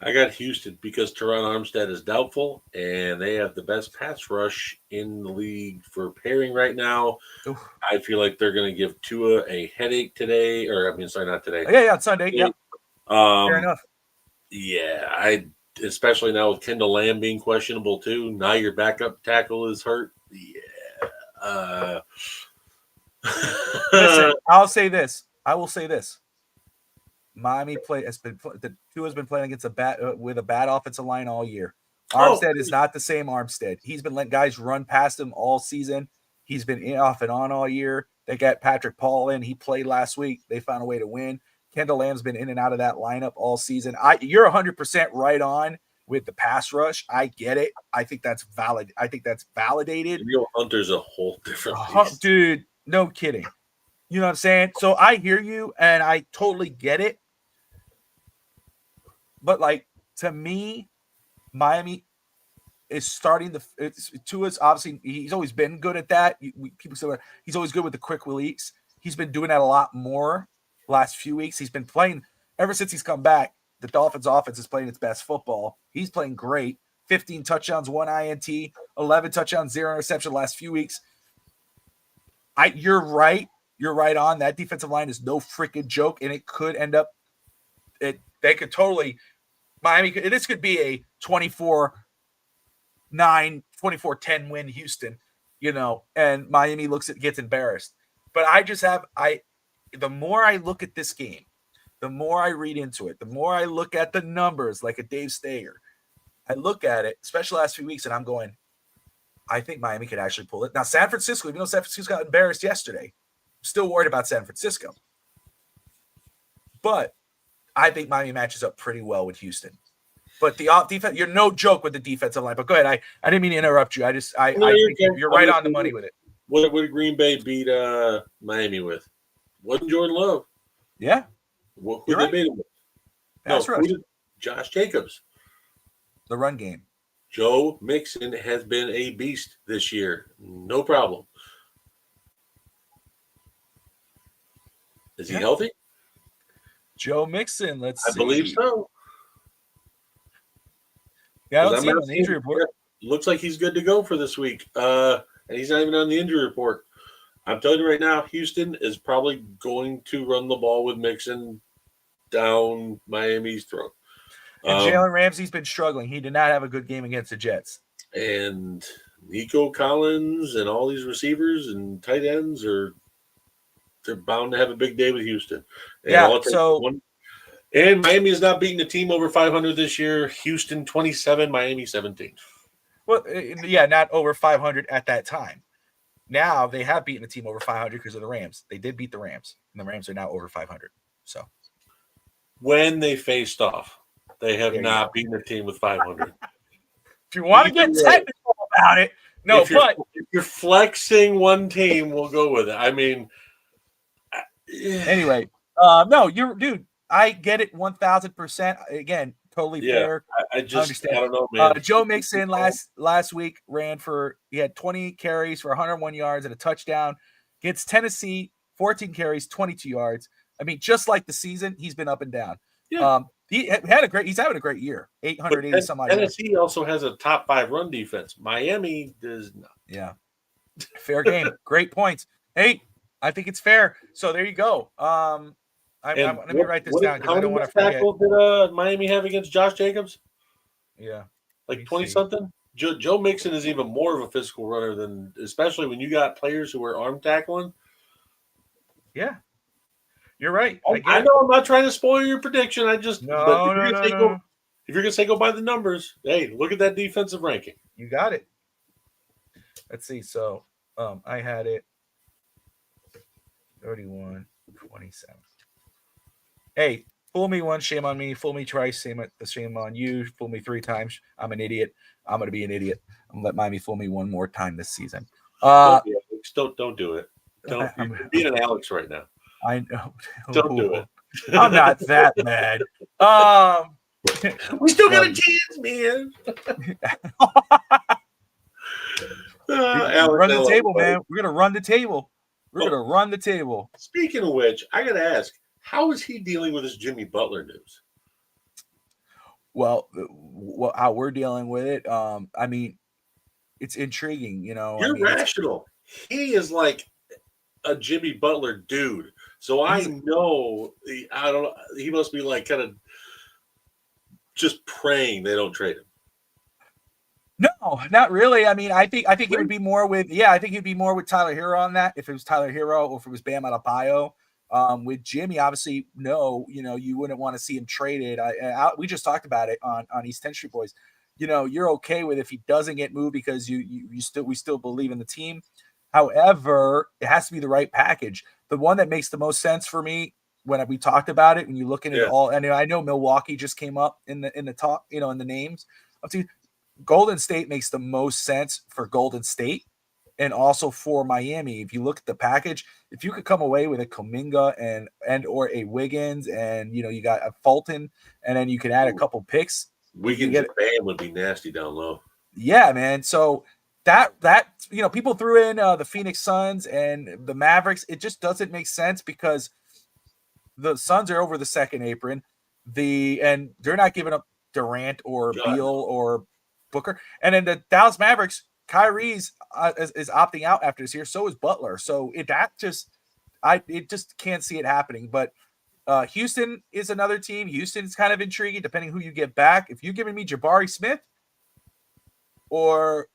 I got Houston because Teron Armstead is doubtful, and they have the best pass rush in the league for pairing right now. Oof. I feel like they're going to give Tua a headache today, not today. Yeah, Sunday. Yeah, fair enough. Yeah, especially now with Kendall Lamb being questionable too. Now your backup tackle is hurt. Yeah. Listen, I'll say this. I will say this. Miami Tua's been playing against with a bad offensive line all year. Armstead is not the same Armstead. He's been letting guys run past him all season. He's been off and on all year. They got Patrick Paul in. He played last week. They found a way to win. Kendall Lamb's been in and out of that lineup all season. You're 100% right on with the pass rush. I get it. I think that's valid. I think that's validated. Real Hunter's a whole different beast. Dude, no kidding. You know what I'm saying? So I hear you, and I totally get it. But, like, to me, Miami is starting Tua's obviously, he's always been good at that. People say he's always good with the quick release. He's been doing that a lot more last few weeks. He's been playing ever since he's come back. The Dolphins offense is playing its best football. He's playing great. 15 touchdowns, 1 INT, 11 touchdowns, 0 interception last few weeks. You're right. You're right on. That defensive line is no freaking joke, and it could end up they could totally Miami. This could be a 24-9, 24-10 win Houston, and Miami gets embarrassed. But the more I look at this game, the more I read into it, the more I look at the numbers like a Dave Stager. I look at it, especially last few weeks, and I'm going, I think Miami could actually pull it. Now, San Francisco, even though San Francisco got embarrassed yesterday, I'm still worried about San Francisco. But I think Miami matches up pretty well with Houston. But the defense, you're no joke with the defensive line. But go ahead. I didn't mean to interrupt you. I think you're right on the money with it. What did Green Bay beat Miami with? Wasn't Jordan Love? Yeah. Who they beat him with? Who did Josh Jacobs? The run game. Joe Mixon has been a beast this year. No problem. Is he healthy? Joe Mixon, let's see. I believe so. Yeah, I don't see him on the injury report. Looks like he's good to go for this week. And he's not even on the injury report. I'm telling you right now, Houston is probably going to run the ball with Mixon down Miami's throat. And Jalen Ramsey's been struggling. He did not have a good game against the Jets. And Nico Collins and all these receivers and tight ends they're bound to have a big day with Houston. And and Miami is not beating a team over 500 this year. Houston 27, Miami 17. Well, yeah, not over 500 at that time. Now they have beaten a team over 500 because of the Rams. They did beat the Rams, and the Rams are now over 500. So when they faced off, they have not beaten a team with 500. If you want to get technical about it, no. But if you're flexing one team, we'll go with it. I mean, anyway, no, dude. I get it 1,000%. Again, totally fair. I understand. I don't know, man. Joe Mixon last week he had 20 carries for 101 yards and a touchdown. Gets Tennessee 14 carries, 22 yards. I mean, just like the season, he's been up and down. Yeah. He's having a great year. 880 some odd. Tennessee also has a top 5 run defense. Miami does not. Yeah. Fair game. Great points. Hey, I think it's fair. So there you go. Let me write this down because I don't want to forget. How many tackles did Miami have against Josh Jacobs? Yeah. Like 20-something? Joe Mixon is even more of a physical runner than, especially when you got players who are arm tackling. Yeah. You're right. I know I'm not trying to spoil your prediction. I just no. If you're going to say go by the numbers, hey, look at that defensive ranking. You got it. Let's see. So I had it 31-27. Hey, Fool me once, shame on me. Fool me twice, shame on you. Fool me 3 times, I'm an idiot. I'm going to be an idiot. I'm going to let Miami fool me one more time this season. Don't do it. Don't. You're being an Alex right now. I know. Don't do it. I'm not that bad. We still got a chance, man. Run the table, man. We're going to run the table. We're going to run the table. Speaking of which, I got to ask, how is he dealing with this Jimmy Butler news? Well, how we're dealing with it, I mean, it's intriguing, you know. You're rational. He is like a Jimmy Butler dude. So I know he must be like kind of just praying they don't trade him. No, not really. I mean, I think he would be more with I think he'd be more with Tyler Hero on that if it was Tyler Hero or if it was Bam Adebayo. With Jimmy, obviously, no, you know, you wouldn't want to see him traded. We just talked about it on East 10th Street Boys. You know, you're okay with if he doesn't get moved because we still believe in the team. However, it has to be the right package. The one that makes the most sense for me when we talked about it, when you look at it all, and I know Milwaukee just came up in the talk, you know, in the names. Golden State makes the most sense for Golden State and also for Miami. If you look at the package, if you could come away with a Kuminga and or a Wiggins, and you know you got a Fulton, and then you can add a couple picks. Wiggins and Bam would be nasty down low. Yeah, man. So that you know, people threw in the Phoenix Suns and the Mavericks. It just doesn't make sense because the Suns are over the second apron. And they're not giving up Durant or Beal or Booker. And then the Dallas Mavericks, Kyrie's is opting out after this year. So is Butler. So it just can't see it happening. But Houston is another team. Houston's kind of intriguing, depending who you get back. If you're giving me Jabari Smith or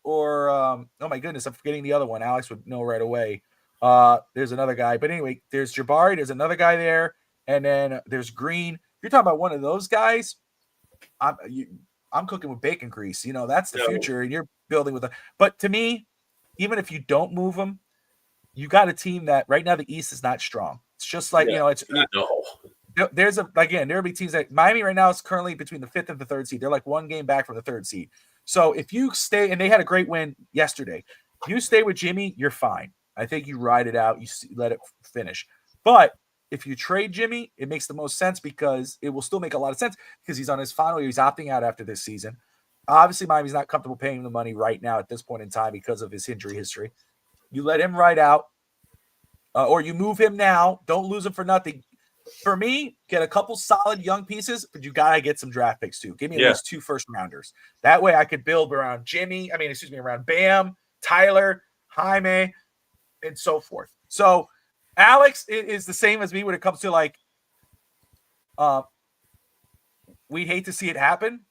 oh my goodness, I'm forgetting the other one. Alex would know right away. There's another guy. But anyway, there's Jabari. There's another guy there. And then there's Green. If you're talking about one of those guys, I'm cooking with bacon grease. You know, that's the future, and you're building with But to me, even if you don't move them, you got a team that right now the East is not strong. It's just like, you know, there'll be teams that Miami right now is currently between the 5th and the 3rd seed. They're like 1 game back from the 3rd seed. So if you stay, and they had a great win yesterday, if you stay with Jimmy, you're fine. I think you ride it out. You let it finish. But if you trade Jimmy, it makes the most sense because it will still make a lot of sense because he's on his final year. He's opting out after this season. Obviously, Miami's not comfortable paying him the money right now at this point in time because of his injury history. You let him ride out, or you move him now. Don't lose him for nothing. For me, get a couple solid young pieces, but you got to get some draft picks too. Give me at least 2 first-rounders. That way I could build around around Bam, Tyler, Jaime, and so forth. So Alex is the same as me when it comes to like, we hate to see it happen,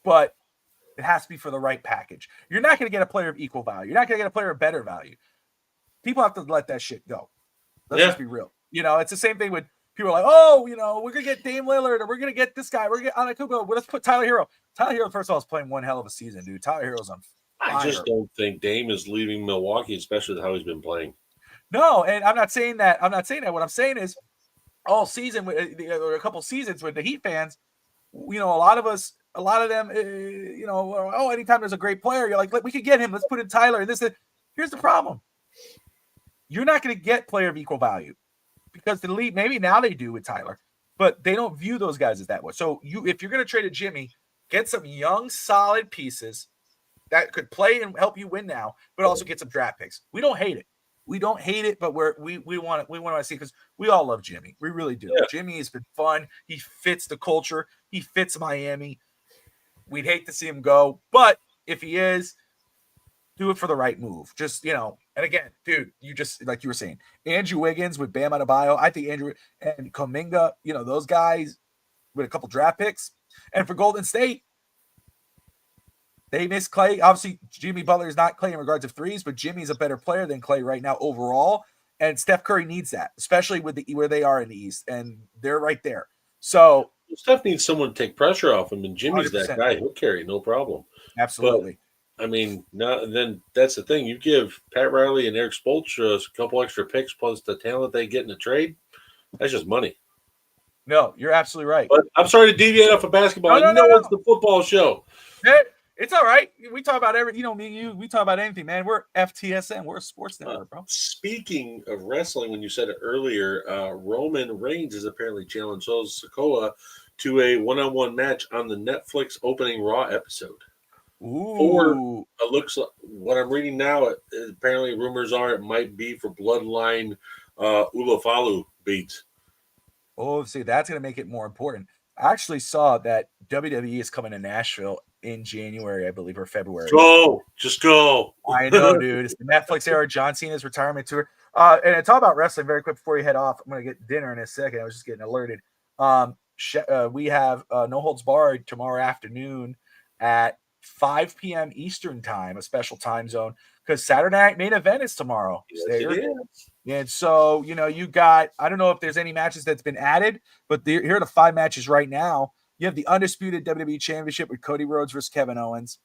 but it has to be for the right package. You're not going to get a player of equal value. You're not going to get a player of better value. People have to let that shit go. Let's just be real. You know, it's the same thing with people are like, oh, you know, we're going to get Dame Lillard or we're going to get this guy. We're going to get Antetokounmpo. Well, let's put Tyler Hero. Tyler Hero, first of all, is playing one hell of a season, dude. Tyler Hero's on fire. I just don't think Dame is leaving Milwaukee, especially with how he's been playing. No, and I'm not saying that. What I'm saying is all season, or a couple seasons with the Heat fans, you know, a lot of them, you know, anytime there's a great player, you're like, we could get him. Let's put in Tyler. And here's the problem. You're not going to get player of equal value because the league, maybe now they do with Tyler, but they don't view those guys as that way. So if you're going to trade a Jimmy, get some young, solid pieces that could play and help you win now, but also get some draft picks. We don't hate it. We don't hate it, but we want to see, because we all love Jimmy. We really do. Yeah. Jimmy has been fun. He fits the culture. He fits Miami. We'd hate to see him go, but if he is, do it for the right move. Just, you know, and again, dude, you just, like you were saying, Andrew Wiggins with Bam Adebayo. I think Andrew and Kuminga, you know, those guys with a couple draft picks. And for Golden State, they miss Clay. Obviously, Jimmy Butler is not Clay in regards of threes, but Jimmy's a better player than Clay right now overall. And Steph Curry needs that, especially with where they are in the East, and they're right there. So Steph needs someone to take pressure off him, and Jimmy's 100%. That guy. He'll carry, no problem. Absolutely. But, I mean, then that's the thing. You give Pat Riley and Eric Spoelstra a couple extra picks plus the talent they get in the trade. That's just money. No, you're absolutely right. But I'm sorry to deviate off of basketball. No. It's the football show. It's all right. We talk about me and you, we talk about anything, man. We're FTSN. We're a sports network, bro. Speaking of wrestling, when you said it earlier, Roman Reigns has apparently challenged Sikoa to a one-on-one match on the Netflix opening Raw episode. Ooh. It looks like what I'm reading now. Apparently, rumors are it might be for Bloodline Ulafalu beats. Oh, see, that's going to make it more important. I actually saw that WWE is coming to Nashville in January, I believe, or February. Just go. I know, dude. It's the Netflix era. John Cena's retirement tour. And I talk about wrestling very quick before you head off. I'm going to get dinner in a second. I was just getting alerted. We have No Holds Barred tomorrow afternoon at 5 p.m. Eastern time, a special time zone, because Saturday night main event is tomorrow. Yes, it is. And so, you got, I don't know if there's any matches that's been added, but here are the 5 matches right now. You have the undisputed WWE Championship with Cody Rhodes versus Kevin Owens.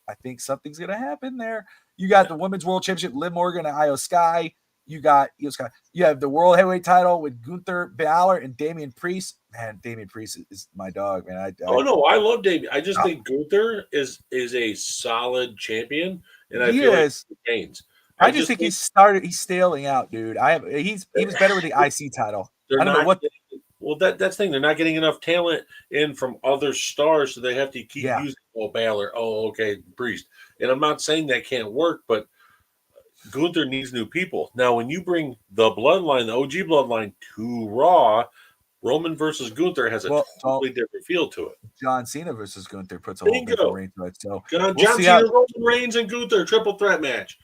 I think something's going to happen there. You got the Women's World Championship, Liv Morgan and Io Sky. You have the World Heavyweight title with Gunther Balor and Damian Priest. Man, Damian Priest is my dog, man. I love Damian. I just think Gunther is a solid champion, and I feel like he gains. I just think he's staling out, dude. He was better with the IC title. I don't know what. Well, that's the thing. They're not getting enough talent in from other stars, so they have to keep using Balor. Oh, okay, Priest. And I'm not saying that can't work, but Gunther needs new people. Now, when you bring the bloodline, the OG bloodline, to Raw, Roman versus Gunther has a totally different feel to it. John Cena versus Gunther puts a whole different range to it. So John Cena, Roman Reigns, and Gunther triple threat match.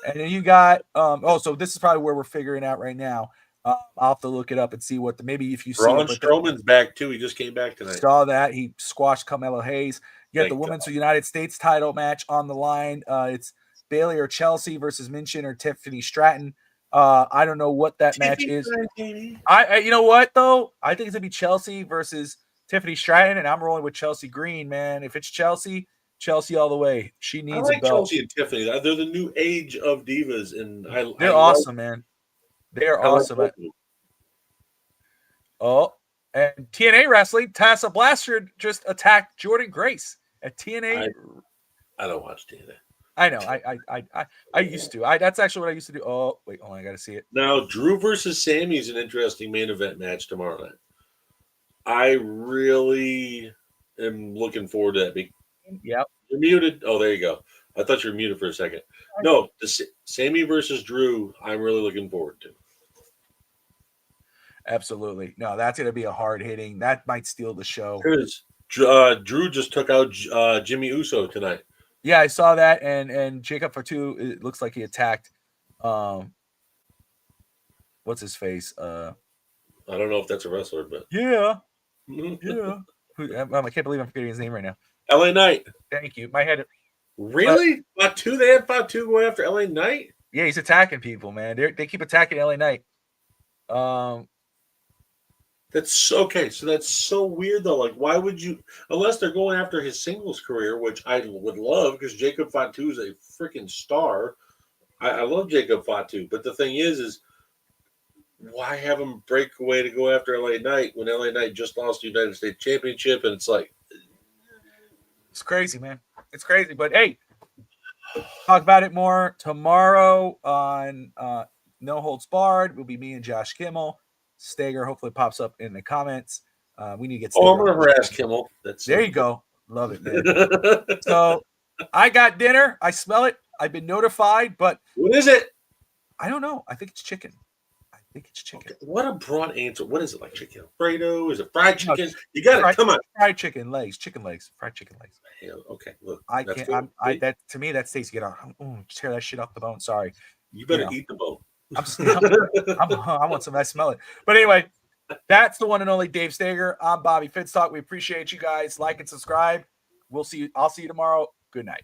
And then you got so this is probably where we're figuring out right now. I'll have to look it up and see what maybe if you see Braun Strowman's back too. He just came back tonight. Saw that he squashed Carmelo Hayes. You got the Women's United States title match on the line. It's Bayley or Chelsea versus Minchin or Tiffany Stratton. I don't know what that match is. I you know what though? I think it's gonna be Chelsea versus Tiffany Stratton, and I'm rolling with Chelsea Green, man. If it's Chelsea all the way. She needs a belt. Chelsea and Tiffany. They're the new age of divas, and they're awesome, man. They are awesome. And TNA wrestling, Tessa Blanchard just attacked Jordan Grace at TNA. I don't watch TNA. I know. I used to. That's actually what I used to do. Oh, wait, hold on, I gotta see it. Now, Drew versus Sammy is an interesting main event match tomorrow night. I really am looking forward to that. Yep. You're muted. Oh, there you go. I thought you were muted for a second. No, the Sammy versus Drew, I'm really looking forward to. Absolutely. No, that's going to be a hard hitting. That might steal the show. Because Drew just took out Jimmy Uso tonight. Yeah, I saw that. And Jacob Fatu, it looks like he attacked. What's his face? I don't know if that's a wrestler, but. Yeah. Yeah. I can't believe I'm forgetting his name right now. LA Knight. Thank you. My head. Really? Fatu? They had Fatu going after LA Knight? Yeah, he's attacking people, man. They keep attacking LA Knight. That's okay. So that's so weird, though. Like, why would you, unless they're going after his singles career, which I would love because Jacob Fatu is a freaking star. I love Jacob Fatu. But the thing is why have him break away to go after LA Knight when LA Knight just lost the United States Championship? And it's like, it's crazy, man. It's crazy. But hey, talk about it more tomorrow on No Holds Barred. Will be me and Josh Kimmel. Stager hopefully pops up in the comments. We need to get Stager. I'm gonna harass Kimmel. There you go. Love it, man. So I got dinner. I smell it. I've been notified, but what is it? I don't know. I think it's chicken. Okay. What a broad answer. What is it, like chicken Alfredo? Is it fried chicken? You got it. Come on. Fried chicken legs. Chicken legs. Fried chicken legs. Okay. Look, I can't. That to me that stays. Tear that shit off the bone. Sorry. You better eat the bone. I want some. I smell it. But anyway, that's the one and only Dave Stager. I'm Bobby Fitztalk. We appreciate you guys. Like and subscribe. We'll see you. I'll see you tomorrow. Good night.